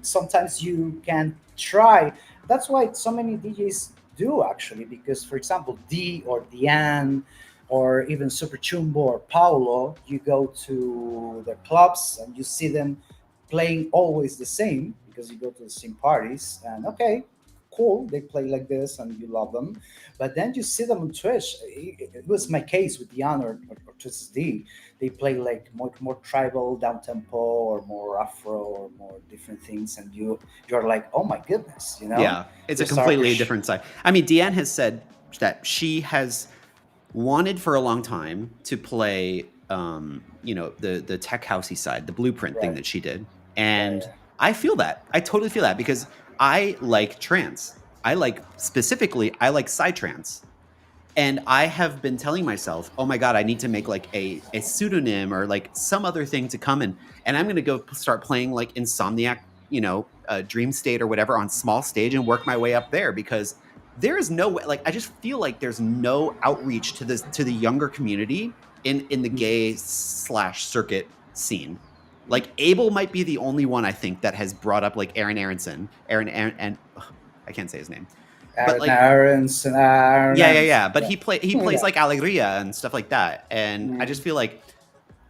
sometimes you can try. That's why so many DJs do actually, because for example, D or Diane or even Super Chumbo or Paulo, you go to the clubs and you see them playing always the same because you go to the same parties and okay, cool, they play like this and you love them. But then you see them on Twitch. It was my case with Dion or Twisted D. They play like more tribal, down tempo, or more Afro, or more different things, and you're like, oh my goodness, Yeah. It's you a start. completely different side. I mean, Deanne has said that she has wanted for a long time to play, the tech housey side, the blueprint thing Right, that she did. yeah, And yeah. I feel that. I totally feel that because I like trance. I like psytrance. And I have been telling myself, oh my God, I need to make like a pseudonym or like some other thing to come in. And I'm going to go start playing like Insomniac, Dream State or whatever on small stage and work my way up there, because there is no way, like, I just feel like there's no outreach to the younger community in the gay slash circuit scene. Like, Abel might be the only one I think that has brought up like Aaron, and ugh, I can't say his name, but Aaron like, Aronson, Aaron, yeah, yeah, and yeah. But yeah, he plays yeah. like Alegria and stuff like that, and I just Mm. feel like,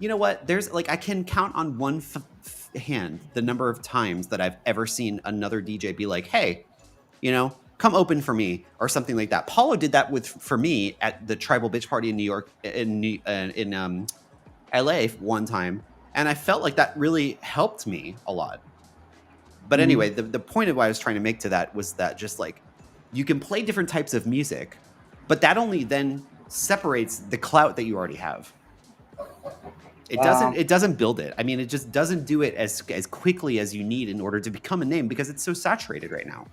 you know what? There's like, I can count on one hand the number of times that I've ever seen another DJ be like, "Hey, come open for me," or something like that. Paulo did that for me at the Tribal Bitch Party in New York, in LA one time, and I felt like that really helped me a lot. But Mhm. anyway, the point of what I was trying to make to that was that, just like, you can play different types of music, but that only then separates the clout that you already have. Um, It doesn't build it. I mean, it just doesn't do it as quickly as you need in order to become a name, because it's so saturated right now.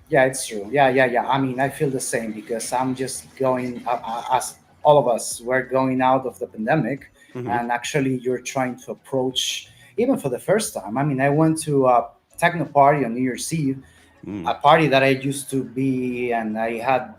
yeah, it's true. Yeah, yeah, yeah. I mean, I feel the same because I'm just going, as all of us, we're going out of the pandemic, Hmm. and actually, you're trying to approach, even for the first time. I mean, I went to a techno party on New Year's Eve, Mm. a party that I used to be, and I had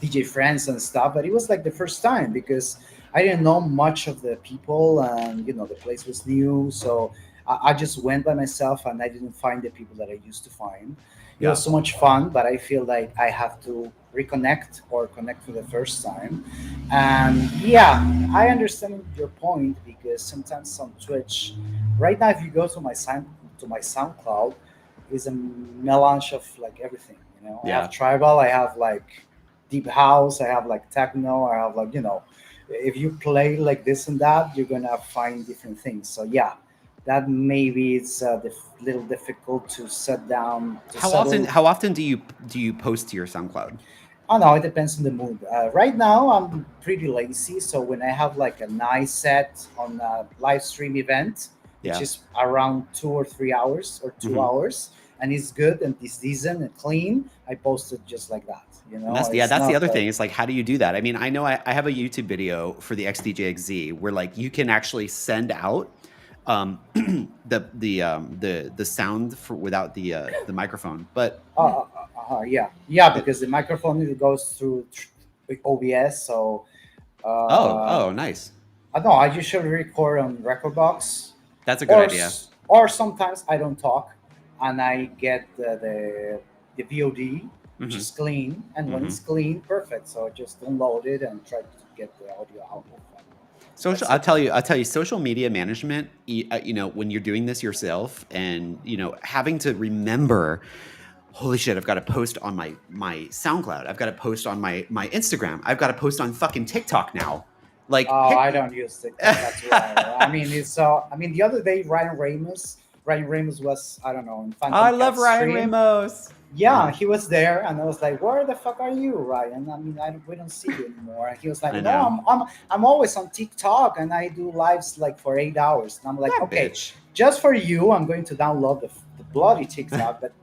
DJ friends and stuff, but it was like the first time because I didn't know much of the people, and the place was new, so I just went by myself, and I didn't find the people that I used to find. It Yeah. was so much fun, but I feel like I have to reconnect or connect for the first time. And yeah, I understand your point because sometimes on Twitch, right now, if you go to my SoundCloud, is a melange of like everything. I have Yeah. tribal, I have like deep house, I have like techno, I have like if you play like this and that, you're gonna find different things. So yeah, that maybe it's little difficult to set down to How often? settle. How often do you post to your SoundCloud? I don't know, it depends on the mood. Right now, I'm pretty lazy, so when I have like a nice set on a live stream event, which Yeah. is around 2 or 3 hours or two Hmm. hours, and it's good and it's decent and clean, I post it just like that. And that's It's that's the not other like thing. Is like, how do you do that? I mean, I know I have a YouTube video for the XDJXZ where like you can actually send out the sound for without the microphone. But yeah, yeah, it, because the microphone it goes through OBS, so oh, uh, nice. I don't know. I usually record on record box, That's a good idea. or sometimes I don't talk, and I get the VOD, which Hmm. is clean, and when Hmm. it's clean, perfect. So I just download it and try to get the audio out of it. Social, That's it. I'll tell you, social media management. When you're doing this yourself, and having to remember, holy shit, I've got to post on my SoundCloud. I've got to post on my Instagram. I've got to post on fucking TikTok now. Like, Oh, I pick. don't use TikTok. That's why. I mean, it's I mean, the other day Ryan Ramos was, I don't know, in I Phantom love Cat Ryan stream. Ramos. Yeah, he was there, and I was like, "Where the fuck are you, Ryan? I mean, we don't see you anymore." And he was like, I "No, know. I'm always on TikTok, and I do lives like for 8 hours." And I'm like, That "Okay, bitch. just for you, I'm going to download the bloody TikTok." But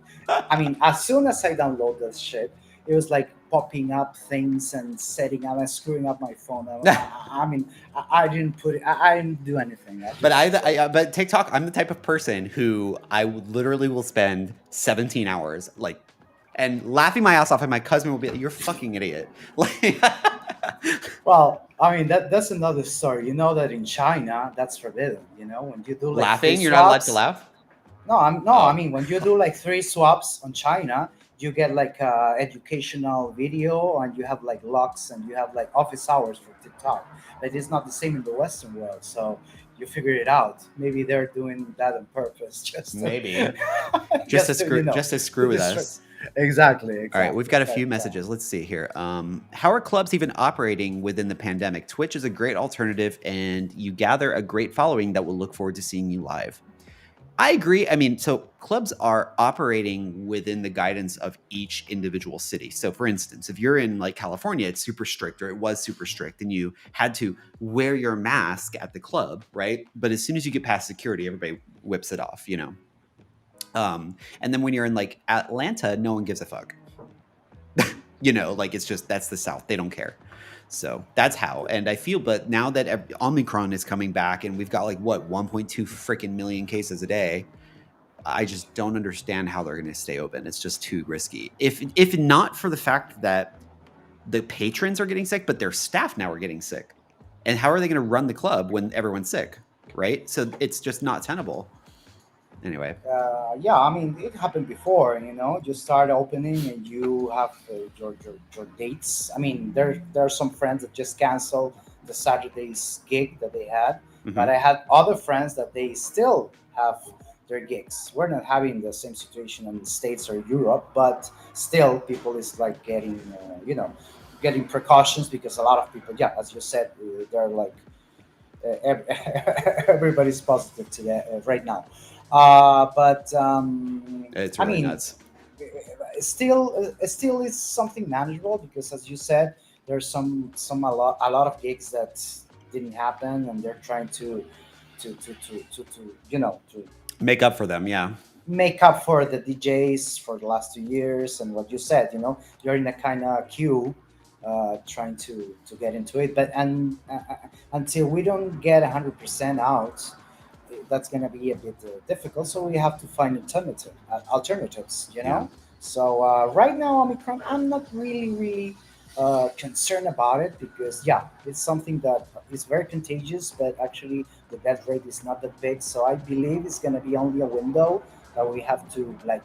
I mean, as soon as I download this shit, it was like popping up things and setting up and screwing up my phone. I mean, I didn't put it. I didn't do anything. I But just but TikTok, I'm the type of person who literally will spend 17 hours like and laughing my ass off, and my cousin will be like, "You're a fucking idiot." Like, well, I mean that's another story. You know that in China that's forbidden. When you do like three laughing, you're not allowed to swaps. laugh. No, I Oh, mean when you do like three swaps on China, you get like educational video, and you have like locks, and you have like office hours for TikTok. But it's not the same in the Western world. So you figure it out. Maybe they're doing that on purpose, just to, maybe just to just to to screw with distract. us. Exactly, All right, we've exactly. got a few But messages. Let's see here. How are clubs even operating within the pandemic? Twitch is a great alternative, and you gather a great following that will look forward to seeing you live. I agree. I mean, so clubs are operating within the guidance of each individual city. So, for instance, if you're in like California, it's super strict, or it was super strict, and you had to wear your mask at the club, right? But as soon as you get past security, everybody whips it off. And then when you're in like Atlanta, no one gives a fuck. Like it's just that's the South. They don't care. So that's how. And I feel, but now that Omicron is coming back and we've got like what 1.2 freaking million cases a day, I just don't understand how they're going to stay open. It's just too risky. If not for the fact that the patrons are getting sick, but their staff now are getting sick, and how are they going to run the club when everyone's sick, right? So it's just not tenable. Anyway, yeah, I mean, it happened before. You start opening, and you have your dates. I mean, there are some friends that just cancel the Saturday's gig that they had, but hmm I had other friends that they still have their gigs. We're not having the same situation in the States or Europe, but still, people is like getting precautions because a lot of people, yeah, as you said, they're like everybody's positive today right now. But it's I really mean, nuts. still is something manageable because, as you said, there's a lot of gigs that didn't happen, and they're trying to Make up for them, yeah. make up for the DJs for the last 2 years. And what you said, you're in a kind of queue, trying to get into it. But until we don't get 100% out, that's going to be a bit difficult. So we have to find alternatives. Yeah. So right now, Omicron, I'm not really concerned about it because yeah, it's something that is very contagious, but actually the death rate is not that big. So I believe it's gonna be only a window that we have to like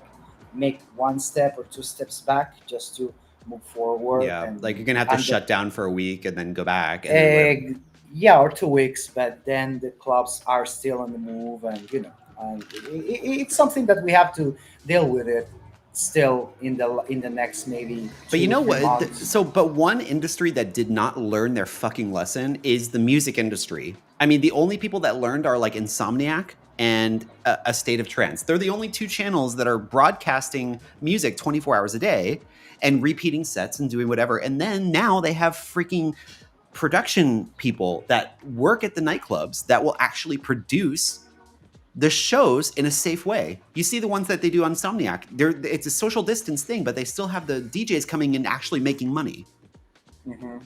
make one step or two steps back just to move forward Yeah, like and you're gonna have to handle. shut down for a week and then go back, and then whatever. Yeah, or 2 weeks, but then the clubs are still on the move, and and it's something that we have to deal with it still in the next maybe But you two know three what? months. But one industry that did not learn their fucking lesson is the music industry. I mean, the only people that learned are like Insomniac and A State of Trance. They're the only two channels that are broadcasting music 24 hours a day and repeating sets and doing whatever. And then now they have freaking production people that work at the nightclubs that will actually produce the shows in a safe way. You see the ones that they do on Insomniac. It's a social distance thing, but they still have the DJs coming in actually making money. Hmm.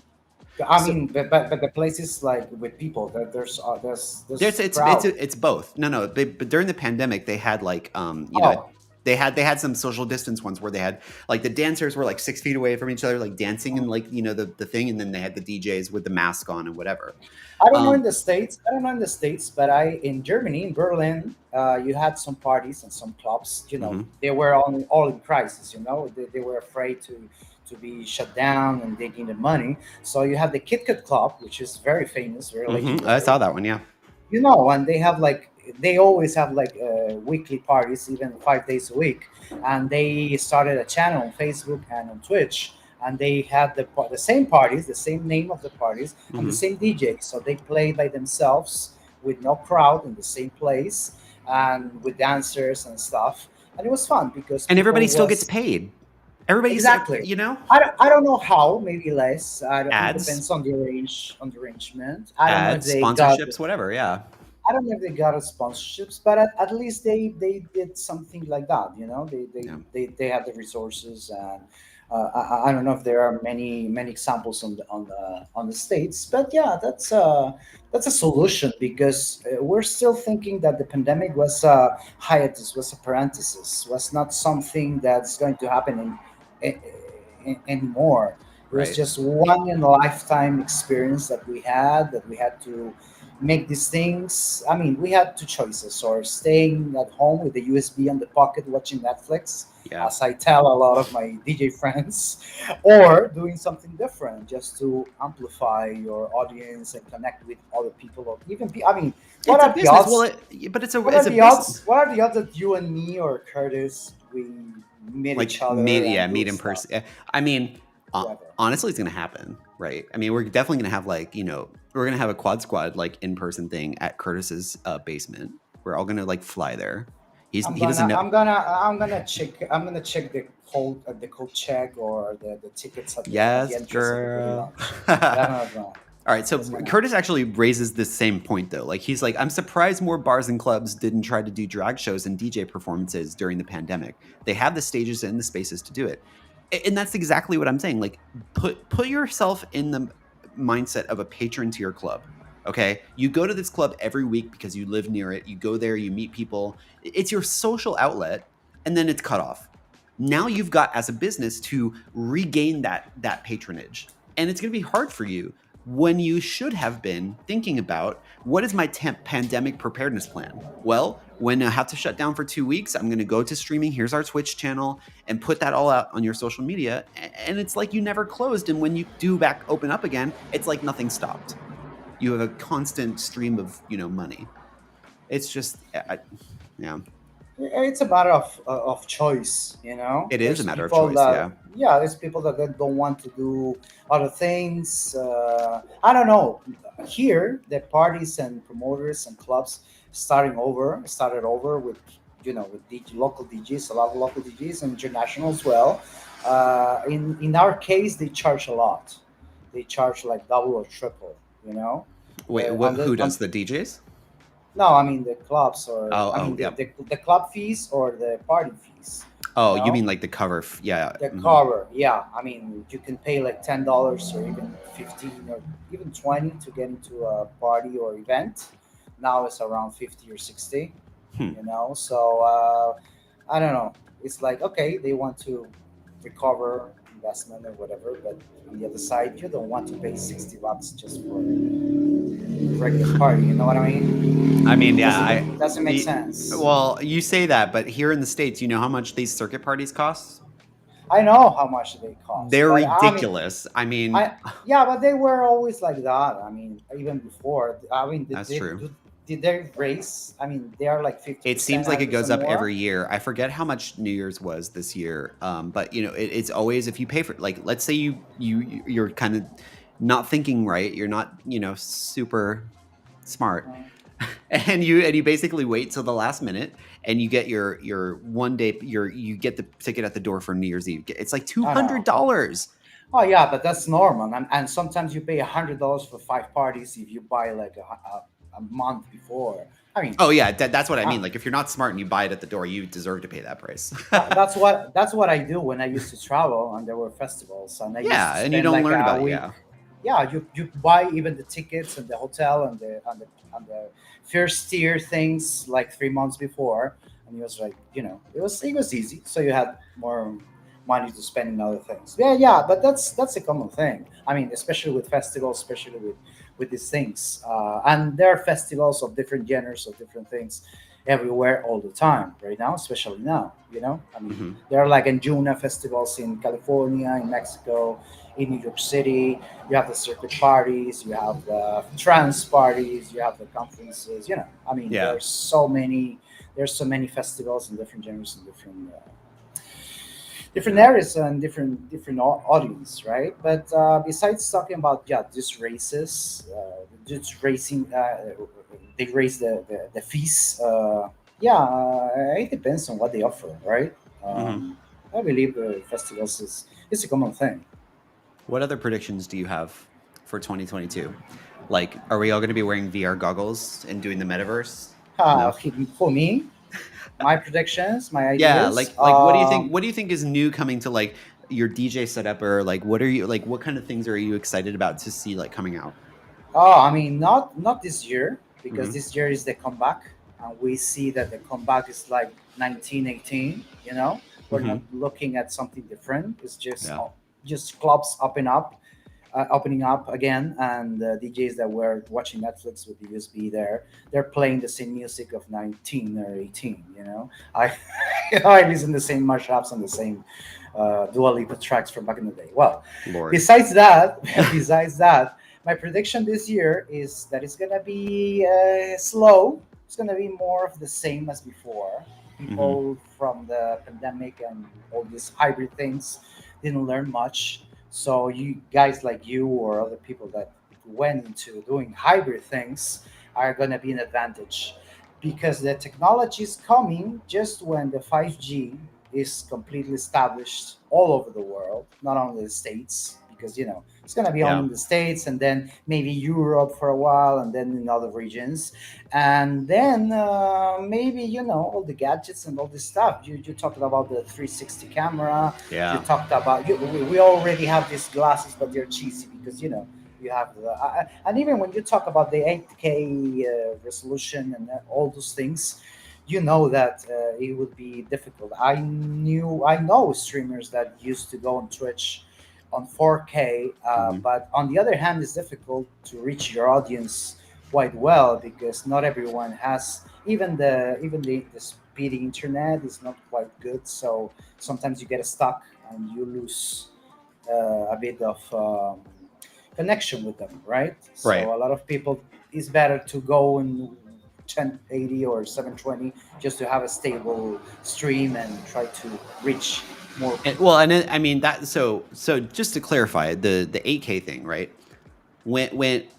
I So mean, but the places like with people that there's crowd. it's both. No, no. But during the pandemic, they had like Oh, they had some social distance ones where they had like the dancers were like 6 feet away from each other, like dancing and like the thing, and then they had the DJs with the mask on and whatever. I don't know in Um, the states. I don't know in the states, but I in Germany, in Berlin, you had some parties and some clubs. mhm, They were all in crisis. They were afraid to be shut down and they needed money. So you have the KitKat Club, which is very famous, very mhm. I saw legendary. that one. Yeah. And they always have like weekly parties, even 5 days a week. And they started a channel on Facebook and on Twitch, and they had the same parties, the same name of the parties, and the Mhm. same DJ. So they play by themselves with no crowd in the same place and with dancers and stuff. And it was fun because And people everybody still gets was paid. Everybody's exactly. I don't know how, maybe less. It ads, depends on the arrangement. I don't know if ads, they got sponsorships, whatever. Yeah. I don't know if they got a sponsorships, but at least they did something like that. Yeah. They have the resources, and I don't know if there are many examples on the states, but yeah, that's a solution because we're still thinking that the pandemic was a hiatus, was a parenthesis, was not something that's going to happen anymore. It was Right. just one in a lifetime experience that we had to make these things. I mean, we had two choices: or staying at home with the USB on the pocket watching Netflix, Yeah. as I tell a lot of my DJ friends, or doing something different just to amplify your audience and connect with other people, or even I mean, what It's a are the business. Well, odds? but What are it's a the business. odds? What are the odds that you and me or Curtis we meet each Like other and do meet in stuff person. I mean, together? honestly, it's gonna happen, right? I mean, we're definitely gonna have like we're gonna have a quad squad like in person thing at Curtis's basement. We're all gonna like fly there. I'm He doesn't gonna know. I'm gonna I'm gonna check the code check or the tickets at the Yes, entrance of the Booty girl. Lounge. All That's gonna right, so that's gonna Curtis actually raises this same point though. Like he's like, I'm surprised more bars and clubs didn't try to do drag shows and DJ performances during the pandemic. They have the stages and the spaces to do it. And that's exactly what I'm saying. Like put yourself in the mindset of a patron to your club. Okay? You go to this club every week because you live near it. You go there, you meet people. It's your social outlet, and then it's cut off. Now you've got as a business to regain that patronage. And it's going to be hard for you when you should have been thinking about what is my pandemic preparedness plan? Well, when I have to shut down for 2 weeks, I'm going to go to streaming. Here's our Twitch channel and put that all out on your social media. And it's like you never closed. And when you do back open up again, it's like nothing stopped. You have a constant stream of, money. It's just, yeah, it's a matter of choice. it is a There's matter of people choice. that Yeah. yeah, there's people that don't want to do other things. I don't know. Here, the parties and promoters and clubs started over with local DJs, a lot of local DJs and international as well. In our case, they charge a lot. They charge like double or triple. You know, Wait, on the who on does the DJs? no, I mean the clubs, or Oh, I mean oh, yeah. the club fees or the party fees. You Oh, you know, mean like the cover? Yeah. the Mhm. cover. Yeah, I mean you can pay like $10 or even 15 or even 20 to get into a party or event. Now it's around 50 or 60. Hmm. So I don't know. it's like, okay, they want to recover investment or whatever, but on the other side, you don't want to pay $60 just for a regular party. You know what I mean? I mean, yeah, Doesn't make sense. well, you say that, but here in the States, you know how much these circuit parties cost? I know how much they cost, They're but I mean, ridiculous. I mean, I yeah, but they were always like that. I mean, even before. I mean, that's true. did they raise? I mean, they are like fifty It percent, seems like it hundred goes percent up more. every year. I forget how much New Year's was this year, but you know, it's always if you pay for like, let's say you're kind of not thinking right, you're not super smart, Mm, and you basically wait till the last minute, and you get your one day you get the ticket at the door for New Year's Eve. It's like two I hundred know. dollars. Oh yeah, but that's normal, and sometimes you pay $100 for five parties if you buy like a month before. I mean, Oh yeah, that's what I uh, mean. Like if you're not smart and you buy it at the door, you deserve to pay that price. that's what I do when I used to travel and there were festivals, and I used to Yeah, and you spend don't like learn a about it. week. Yeah. Yeah, you buy even the tickets and the hotel and the first tier things like 3 months before, and it was like, it was easy, so you had more money to spend in other things. Yeah, but that's a common thing. I mean, especially with festivals, especially with these things, and there are festivals of different genres of different things everywhere all the time right now, especially now. I mean, Hmm. there are like Anjuna festivals in California, in Mexico, in New York City. You have the circuit parties, you have the trance parties, you have the conferences. I mean, Yeah. there's so many festivals and different genres and different areas and different audience, right? But besides talking about, yeah, just races, just racing, they raise the fees. Yeah, it depends on what they offer, right? Hmm. I believe festivals is a common thing. What other predictions do you have for 2022? Like, are we all going to be wearing VR goggles and doing the metaverse? No. For me, my predictions, my Yeah, ideas. like what do you think? What do you think is new coming to like your DJ setup, or like what are you like? What kind of things are you excited about to see like coming out? I mean, not this year, because Hmm. this year is the comeback, and we see that the comeback is like 1918. We're Hmm. not looking at something different. It's Yeah. just clubs opening up again, and the DJs that were watching Netflix with the USB there, they're playing the same music of 19 or 18. I I listen to the same mashups and the same Dua Lipa tracks from back in the day. Well, Lord. besides that, besides that, my prediction this year is that it's gonna be slow. It's gonna be more of the same as before. Hmm. People from the pandemic and all these hybrid things didn't learn much. So you guys like you or other people that went into doing hybrid things are gonna be an advantage, because the technology is coming just when the 5G is completely established all over the world, not only the States, because it's going to be only Yeah. in the States, and then maybe Europe for a while, and then in other regions, and then maybe all the gadgets and all this stuff. You talked about the 360 camera. You Yeah. talked about we already have these glasses, but they're cheesy because you have and even when you talk about the 8K resolution and all those things, you know that it would be difficult. I know streamers that used to go on Twitch on 4K, Hmm. but on the other hand, it's difficult to reach your audience quite well, because not everyone has, even the speedy internet is not quite good. So sometimes you get stuck and you lose a bit of connection with them, right? Right. So a lot of people, it's better to go in 1080 or 720 just to have a stable stream and try to reach more people. Well, and I mean that. So just to clarify, the 8K thing, right?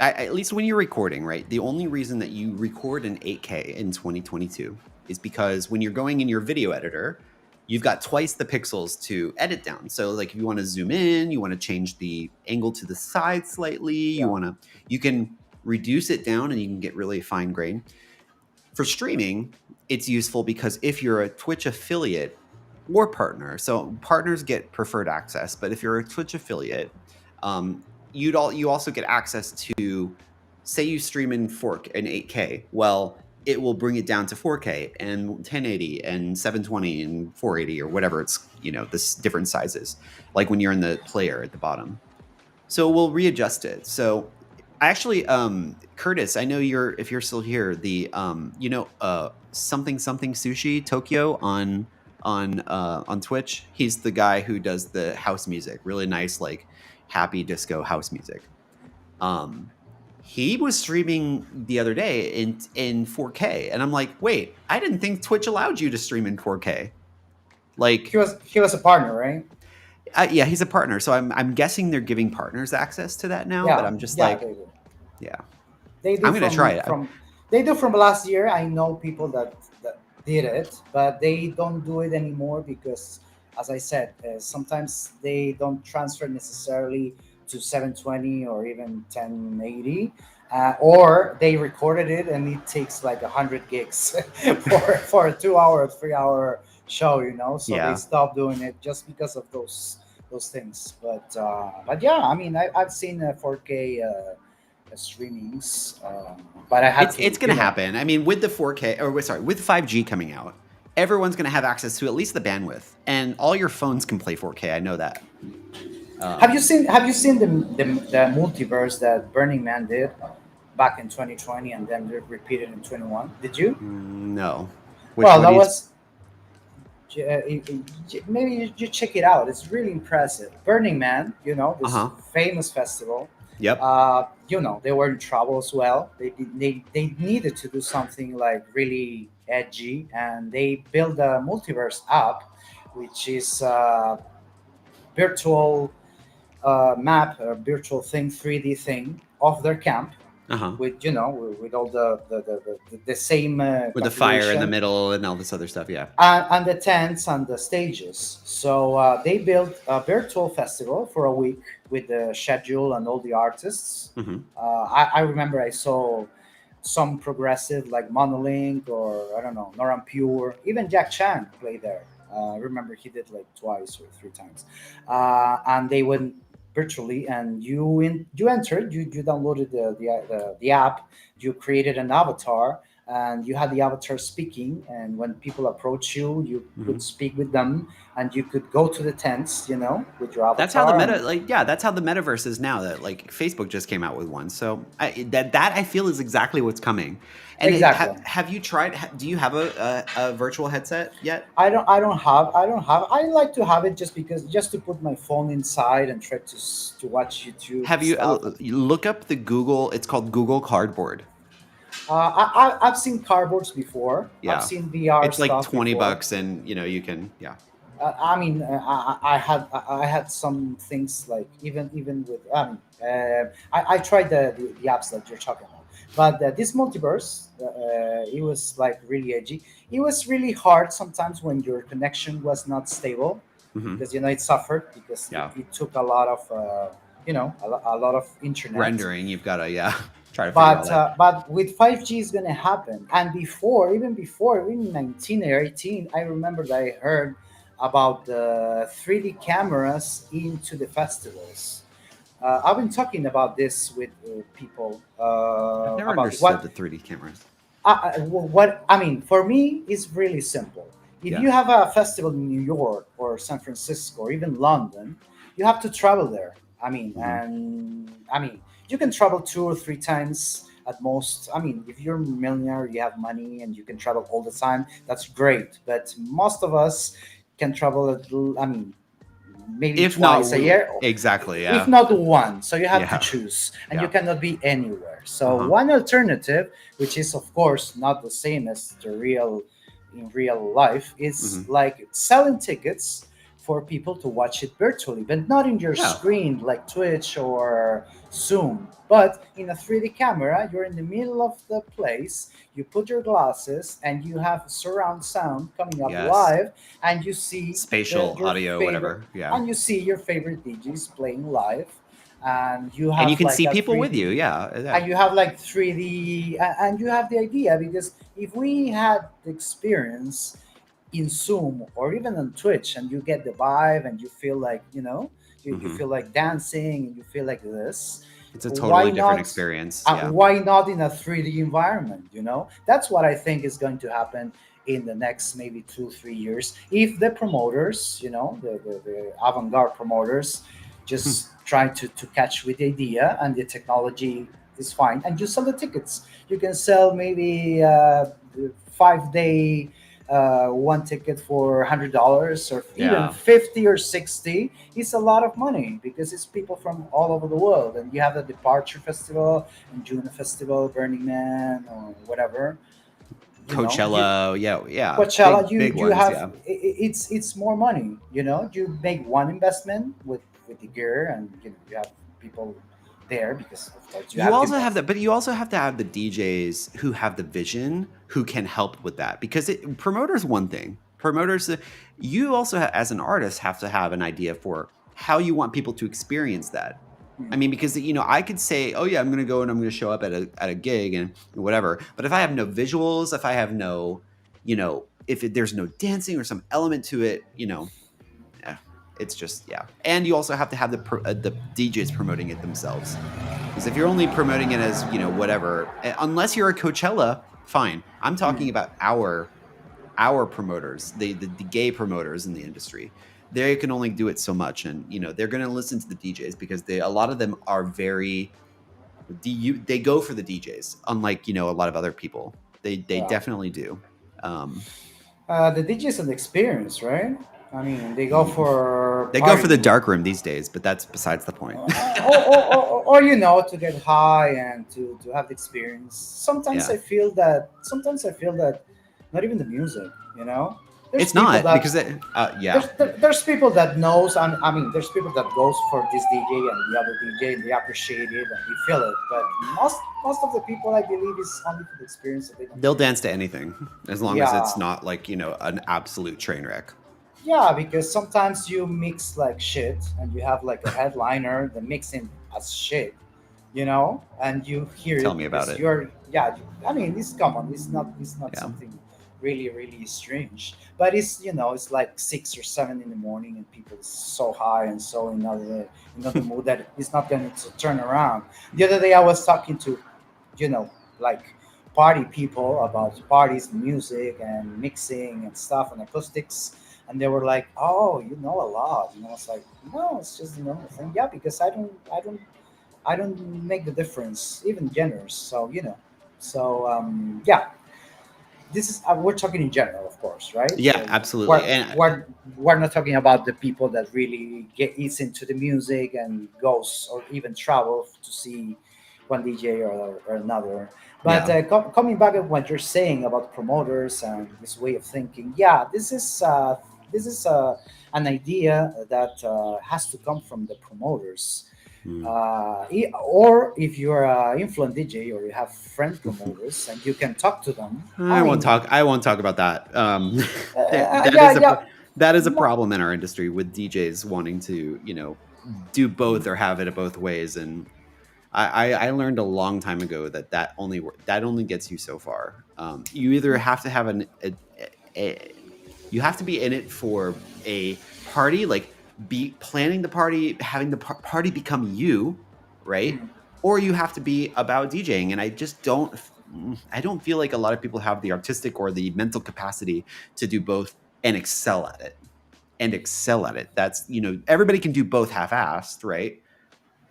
At least when you're recording, right? The only reason that you record in 8K in 2022 is because when you're going in your video editor, you've got twice the pixels to edit down. So like if you want to zoom in, you want to change the angle to the side slightly, Yeah, you can reduce it down and you can get really fine grain. For streaming, it's useful because if you're a Twitch affiliate or partner, so partners get preferred access, but if you're a Twitch affiliate, you also get access to, say you stream in 8K. Well, it will bring it down to 4K and 1080 and 720 and 480 or whatever it's, this different sizes, like when you're in the player at the bottom. So we'll readjust it. So I actually, Curtis, I know if you're still here, the, something something sushi Tokyo on Twitch. He's the guy who does the house music, really nice, like happy disco house music. He was streaming the other day in 4K, and I'm like, wait, I didn't think Twitch allowed you to stream in 4K. Like, he was a partner, right? yeah, he's a partner, so I'm guessing they're giving partners access to that now. But Yeah, I'm just yeah, like, they do. yeah, They do I'm gonna try it. they do from last year. I know people that did it, but they don't do it anymore because, as I said, sometimes they don't transfer necessarily to 720 or even 1080. Or they recorded it and it takes like 100 gigs for a 2 hour, 3 hour show, So they Yeah, stopped doing it just because of those things. But yeah, I mean, I've seen 4K streamings, but I had it's to, gonna happen. I mean, with the 4K, or sorry, with 5G coming out, everyone's gonna have access to at least the bandwidth, and all your phones can play 4K. I know that. Have you seen the multiverse that Burning Man did back in 2020 and then repeated in 21? Did you? No, which Well, one that do you? was maybe you check it out. It's really impressive. Burning Man, Uh this huh. famous festival. Yep. They were in trouble as well. They needed to do something like really edgy, and they built a multiverse app, which is virtual map, a virtual thing, 3D thing of their camp Uh huh. with all the same With the fire in the configuration, middle and all this other stuff. Yeah. and the tents and the stages. So they built a virtual festival for a week with the schedule and all the artists. Hmm. I remember I saw some progressive like Monolink or I don't know Noram Pure, even Jack Chan played there. I remember he did like twice or three times, and they went virtually. And you entered, you downloaded the app, you created an avatar, and you had the avatar speaking. And when people approach you, you Hmm. could speak with them, and you could go to the tents, with your That's how the avatar. meta, And like, yeah, that's how the metaverse is now. That like Facebook just came out with one, so that I feel is exactly what's coming. And exactly. have you tried? Do you have a virtual headset yet? I don't have. I like to have it just to put my phone inside and try to watch YouTube Have you stuff. you look up the Google? It's called Google Cardboard. I've seen cardboards before. I've Yeah, seen VR it's like stuff before. $20, and you can. Yeah. I mean, I had some things like even with I tried the apps that you're talking about, but this multiverse, it was like really edgy. It was really hard sometimes when your connection was not stable, Hmm. because it suffered because it, Yeah. it took a lot of a lot of internet. Rendering, you've got to, yeah, try to figure all But that. with 5G is gonna happen, and even in 19 or 18, I remember that I heard about the 3D cameras into the festivals. I've been talking about this with people I've never about understood the 3D cameras. what I mean. For me, it's really simple. If Yeah. you have a festival in New York or San Francisco or even London, you have to travel there. Hmm. I mean, you can travel 2 or 3 times at most. I mean, if you're a millionaire, you have money and you can travel all the time. That's great. But most of us can travel. I mean, maybe If not, twice a year, exactly. if Yeah. not one. So you have to Yeah. choose, and you Yeah. cannot be anywhere. Uh So huh. one alternative, which is of course not the same as the real in real life, is Hmm. like selling tickets for people to watch it virtually, but not in your Yeah. screen like Twitch or Zoom, but in a 3D camera. You're in the middle of the place, you put your glasses, and you have surround sound coming up Yes. live, and you see Spatial your audio, favorite whatever. Yeah. and you see your favorite DJs playing live, and you And you have can like see a people with you. 3D, Yeah. Yeah. and you have like 3D, and you have the idea. Because if we had the experience in Zoom or even on Twitch, and you get the vibe, and you feel like you Hmm. feel like dancing, and you feel like this, It's a Why totally different not? experience. Yeah. Why not in a 3D environment? That's what I think is going to happen in the next maybe 2 3 years, if the promoters, the avant-garde promoters, just try to catch with the idea, and the technology is fine, and you sell the tickets. You can sell maybe 5 day one ticket for $100, or even Yeah. 50 or 60. It's a lot of money because it's people from all over the world, and you have the Departure Festival and Juno Festival, Burning Man, or whatever. You Coachella. Yeah. Yeah. Coachella, Big you ones. have Yeah. it's more money. You make one investment with the gear, and you have people there because of course you You have to also have invest. that, but you also have to have the DJs who have the vision, who can help with that. Because promoters one thing. Promoters, you also as an artist have to have an idea for how you want people to experience that. I Mm. mean, because I could say, oh yeah, I'm going to go and I'm going to show up at a gig and whatever. But if I have no visuals, if I have no, if there's no dancing or some element to it, yeah, it's just yeah. And you also have to have the DJs promoting it themselves. Because if you're only promoting it as whatever, unless you're a Coachella, fine. I'm talking Mm. about our promoters, the gay promoters in the industry. They can only do it so much, and they're going to listen to the DJs because a lot of them are very they go for the DJs, unlike a lot of other people. They Yeah. definitely do. Um, The DJ's an experience, right? I mean, they go for they go for the partying, dark room these days, but that's besides the point. or to get high and to have the experience. Sometimes Yeah. I feel that not even the music, there's It's people not that because yeah. there's people that knows. I mean, there's people that goes for this DJ and the other DJ, and they appreciate it and they feel it. But most of the people, I believe, is only for the experience, that they don't They'll care. dance to anything as long as it's Yeah. not like, an absolute train wreck. Yeah, because sometimes you mix like shit, and you have like a headliner that mixing as shit, and you hear Tell it me about because it. you're, yeah. I mean, it's common. It's not Yeah. something really really strange, but it's like 6 or 7 in the morning, and people is so high and so in another mood that it's not going to turn around. The other day I was talking to, like, party people about parties, music, and mixing and stuff, and acoustics, and they were like, "Oh, you know a lot," and I was like, "No, it's just a normal thing." Yeah, because I don't make the difference, even genders. Yeah, this is we're talking in general, of course, right? Yeah, absolutely. We're And we're we're not talking about the people that really get eats into the music and goes or even travel to see one DJ or another. But yeah. coming back at what you're saying about promoters and this way of thinking, yeah, this is an idea that has to come from the promoters, Hmm. or if you're an influent DJ or you have friend promoters and you can talk to them. I mean, I won't talk about that. That yeah, is yeah. that is a No, problem in our industry with DJs wanting to, do both or have it both ways. And I learned a long time ago that only gets you so far. You either have to have a you have to be in it for a party, like be planning the party, having the party become you, right? mm, Or you have to be about DJing. And I don't feel like a lot of people have the artistic or the mental capacity to do both and excel at it. And excel at it. That's, everybody can do both half-assed, right?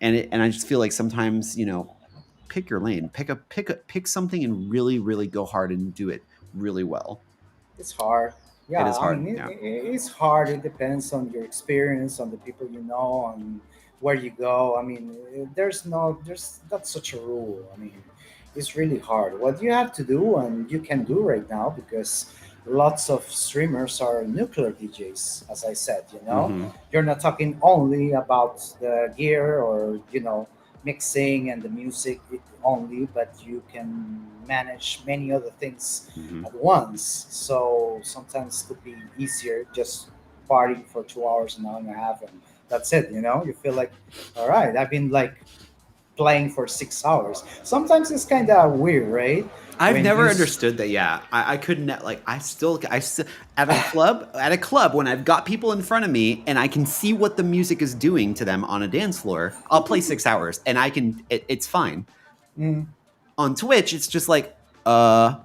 And I just feel like sometimes, pick your lane, pick something and really, really go hard and do it really well. it's hard. It Yeah, is I hard. mean, Yeah. it's hard. It depends on your experience, on the people you know, on where you go. I mean, there's not such a rule. I mean, it's really hard. What you have to do, and you can do right now, because lots of streamers are nuclear DJs, as I said. Hmm. You're not talking only about the gear, or mixing and the music only, but you can manage many other things Hmm. at once. So sometimes it could be easier just partying for 2 hours, an hour and a half, and that's it. You feel like, all right, I've been like playing for 6 hours. Sometimes it's kind of weird, right? I've When you never understood that. Yeah, I couldn't like. I still at a club when I've got people in front of me and I can see what the music is doing to them on a dance floor. I'll play 6 hours and it's fine. Mm. On Twitch, it's just like, uh,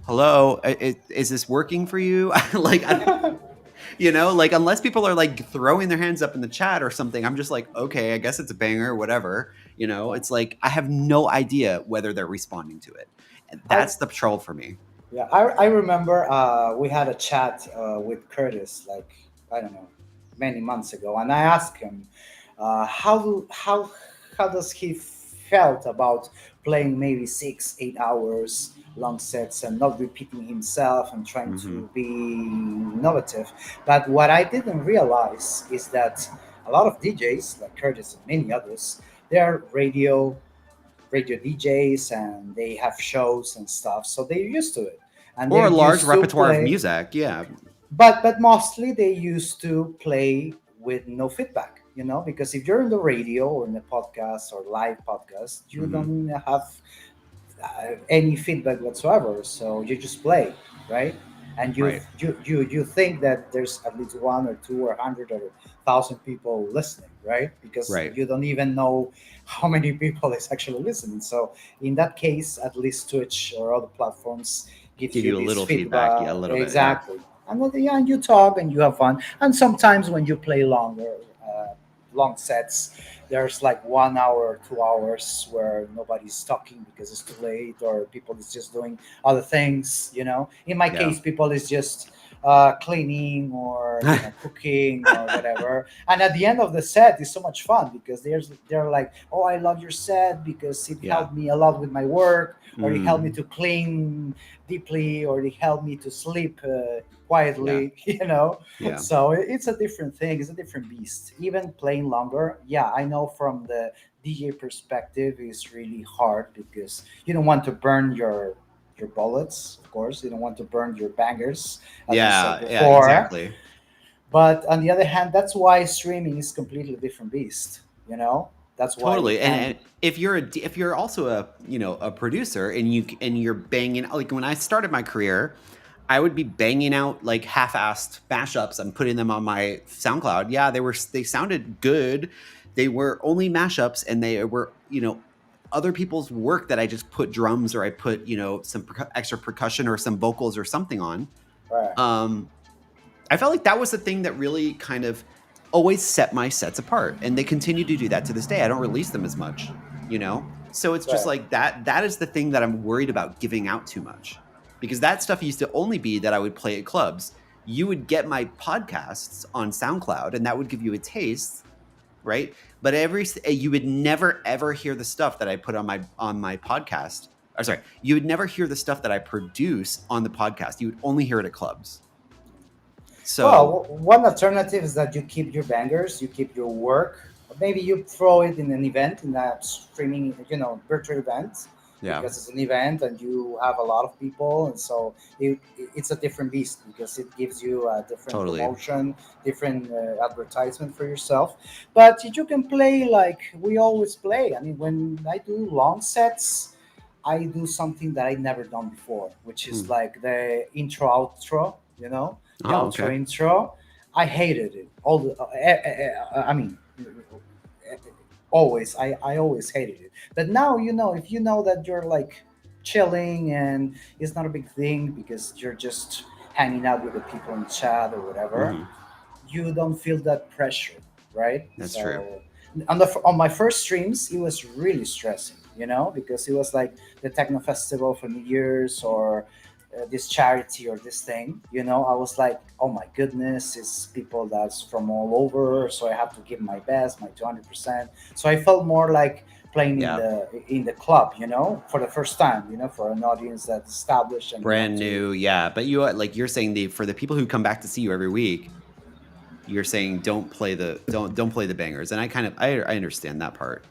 hello, is this working for you? Like, like unless people are like throwing their hands up in the chat or something, I'm just like, okay, I guess it's a banger, whatever. It's like I have no idea whether they're responding to it. And I that's the trouble for me. Yeah, I remember we had a chat with Curtis, like, I don't know, many months ago, and I asked him how does he felt about playing maybe 6 8 hours long sets and not repeating himself and trying Hmm. to be innovative. But what I didn't realize is that a lot of DJs like Curtis and many others, they are radio DJs and they have shows and stuff, so they're used to it, and Or they're a large used to repertoire of play. music. Yeah. But mostly they used to play with no feedback, because if you're in the radio or in the podcast or live podcast, you Hmm. don't have any feedback whatsoever. So you just play, right? And you Right. you think that there's at least one or two or 100 or 1,000 people listening, right? Because Right. you don't even know how many people is actually listening. So in that case, at least Twitch or other platforms gives Give you you a this little feedback. Yeah, a feedback little bit. Yeah. exactly. And then, yeah, and you talk and you have fun. And sometimes when you play long sets, there's like 1 hour or 2 hours where nobody's talking because it's too late or people is just doing other things. In my Yeah. case, people is just cleaning or cooking or whatever. And at the end of the set is so much fun because they're like, oh, I love your set because it Yeah. helped me a lot with my work, or it helped me Mm. to clean deeply, or it helped me to sleep Yeah. quietly. Yeah. So it's a different thing. It's a different beast. Even playing longer, yeah, I know from the DJ perspective is really hard because you don't want to burn your bullets. Of course, you don't want to burn your bangers, as we said Yeah. Yeah. before. Exactly. But on the other hand, that's why streaming is completely different beast. That's why you Totally. And, can. and if you're also a producer and you're banging, like when I started my career, I would be banging out like half-assed mashups and putting them on my SoundCloud. Yeah, they sounded good. They were only mashups and they were, other people's work that I just put drums or I put, some extra percussion or some vocals or something on. Right. Um I felt like that was the thing that really kind of always set my sets apart, and they continue to do that to this day. I don't release them as much. So it's just Right. like that is the thing that I'm worried about giving out too much. Because that stuff used to only be that I would play at clubs. You would get my podcasts on SoundCloud and that would give you a taste, right? But you would never ever hear the stuff that I put on my podcast. Or sorry, you would never hear the stuff that I produce on the podcast. You would only hear it at clubs. Well, So, one alternative is that you keep your bangers, you keep your work. Maybe you throw it in an event, in a streaming, virtual event, yeah. because it's an event and you have a lot of people, and so it's a different beast because it gives you a different Totally. promotion, different advertisement for yourself. But you can play like we always play. I mean, when I do long sets, I do something that I never done before, which is Hmm. like the intro outro. The Oh, outro okay. intro. I hated it. I mean, always. I always hated it. But now, if you know that you're like chilling and it's not a big thing because you're just hanging out with the people in chat or whatever, Hmm. you don't feel that pressure, right? That's true. So on my first streams, it was really stressing, because it was like the techno festival for New Year's or this charity or this thing. I was like, oh my goodness, it's people that's from all over, so I have to give my best, my 200%. So I felt more like playing in Yeah. the club, for the first time, for an audience that's established and you have Brand to. new. Yeah. But you're saying for the people who come back to see you every week, you're saying don't play the bangers. And I understand that part.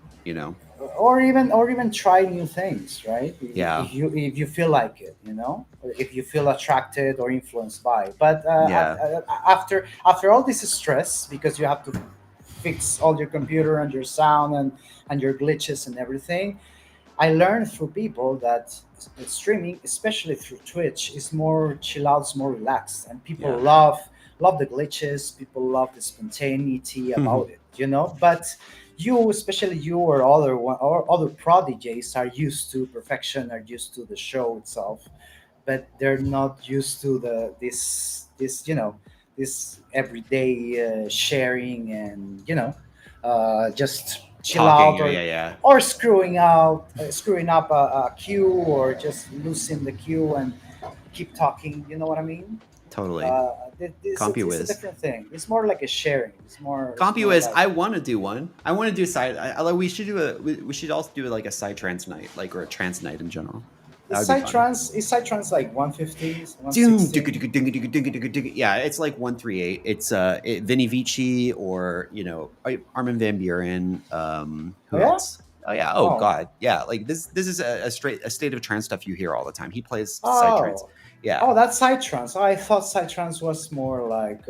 Or even try new things, right? Yeah. If you feel like it, if you feel attracted or influenced by. But Yeah. after all this stress, because you have to fix all your computer and your sound and your glitches and everything. I learned through people that streaming, especially through Twitch, is more chill out, it's more relaxed, and people Yeah. love the glitches. People love the spontaneity about it, you know. But you, especially you or other prodigies, are used to perfection, are used to the show itself, but they're not used to this this everyday sharing and just chill Talking. out Yeah, yeah, yeah. or screwing up a queue or just losing the queue and keep talking. You know what I mean? Totally. It's a CompuWiz. different thing. It's more like a sharing. It's more CompuWiz. like I want to do one. I want to do side. We should do a. We should also do like a side trance night, like or a trance night in general. That would be fun. is Psytrance like 150, Doom, 160? yeah, it's like 138. It's Vinny Vici or Armin van Buren. Oh Who yeah. else? Oh yeah. Oh Oh. god. Yeah. Like this is a state of trance stuff you hear all the time. He plays side trance. Oh. Yeah. Oh, that's Psytrance. I thought Psytrance was more like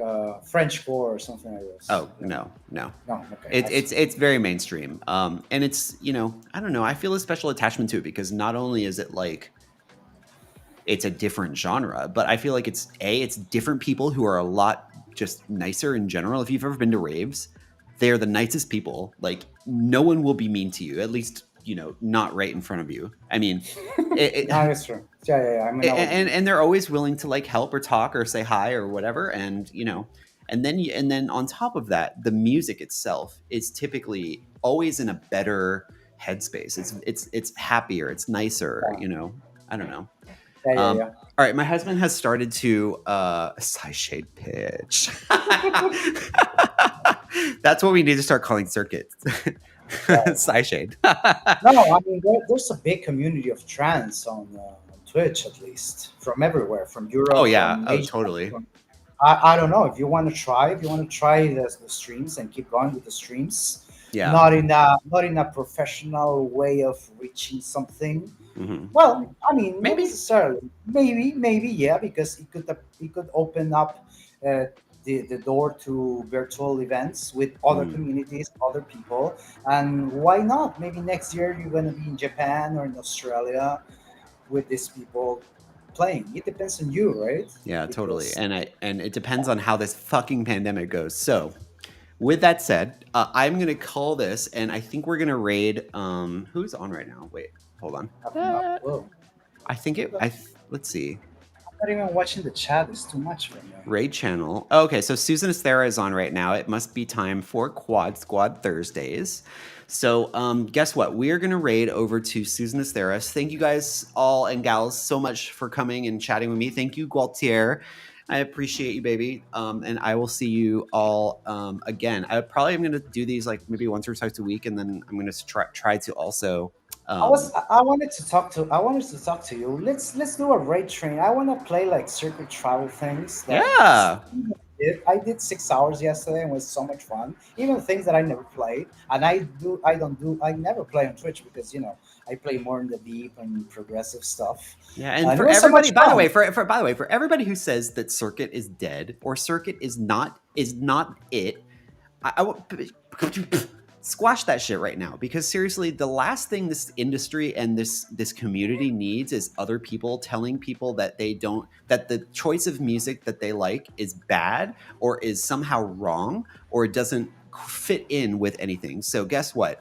French core or something like this. Oh Yeah. no, no. No, okay. It's it's very mainstream. And it's I don't know. I feel a special attachment to it because not only is it like it's a different genre, but I feel like it's different people who are a lot just nicer in general. If you've ever been to raves, they're the nicest people. Like no one will be mean to you, at least not right in front of you. I mean, it, No, that's true. Yeah, yeah, yeah. I mean, I was, and they're always willing to like help or talk or say hi or whatever, and and then on top of that, the music itself is typically always in a better headspace. It's happier, it's nicer. I don't know. yeah, yeah, um, yeah. all right, my husband has started to side shade pitch. That's what we need to start calling circuits. Yeah. Side shade. No, I mean, there's a big community of trans on Twitch, at least from everywhere, from Oh Europe, yeah. from Oh Asia. totally. From, I don't know if you want to try. If you want to try the streams and keep going with the streams, Yeah. not in a professional way of reaching something. Hmm. Well, I mean, not Maybe. necessarily. Maybe, yeah, because it could open up uh, the door to virtual events with other Mm. communities, other people, and why not? Maybe next year you're gonna be in Japan or in Australia with these people playing. It depends on you, right? Yeah, totally. Because And it depends on how this fucking pandemic goes. So, with that said, I'm gonna call this, and I think we're gonna raid. Who's on right now? Wait, hold on. I have no clue. I think it. Let's see. I'm not even watching the chat. It's too much right now. Raid channel. Okay, so Susan Estera is on right now. It must be time for Quad Squad Thursdays. So, guess what? We are going to raid over to Susan Estera. Thank you guys all and gals so much for coming and chatting with me. Thank you, Gualtier. I appreciate you, baby. And I will see you all again. I probably am going to do these like maybe once or twice a week, and then I'm going to try to also. I wanted to talk to you. Let's do a raid train. I want to play like circuit travel things. Yeah. I did 6 hours yesterday and it was so much fun. Even things that I never played, and I never play on Twitch because I play more in the deep and progressive stuff. Yeah, and And it for was so everybody, much by the fun. way, for everybody who says that Circuit is dead or Circuit is not it, squash that shit right now, because seriously, the last thing this industry and this community needs is other people telling people that that the choice of music that they like is bad or is somehow wrong or it doesn't fit in with anything. So guess what?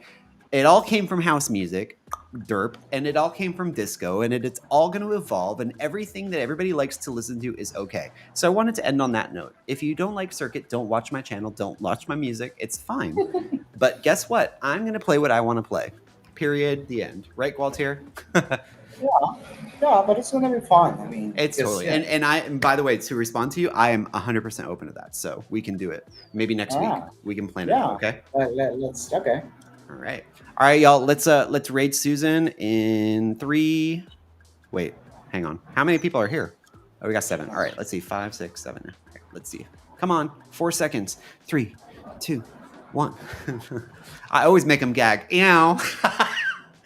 It all came from house music, derp, and it all came from disco, and it's all going to evolve, and everything that everybody likes to listen to is okay. So I wanted to end on that note. If you don't like Circuit, don't watch my channel, don't watch my music. It's fine. But guess what? I'm going to play what I want to play. Period. The end. Right, Gualtier? Yeah, yeah, but it's gonna be fun. I mean, It's because, totally. And by the way, to respond to you, I am 100% open to that. So we can do it. Maybe next week Ah, we can plan it yeah. out, okay? Let's okay. All right. All right, y'all. Let's raid Susan in 3. Wait, hang on. How many people are here? Oh, we got 7. All right, let's see. 5, 6, 7. All right, let's see. Come on. 4 seconds. 3, 2, 1. I always make them gag. Ew.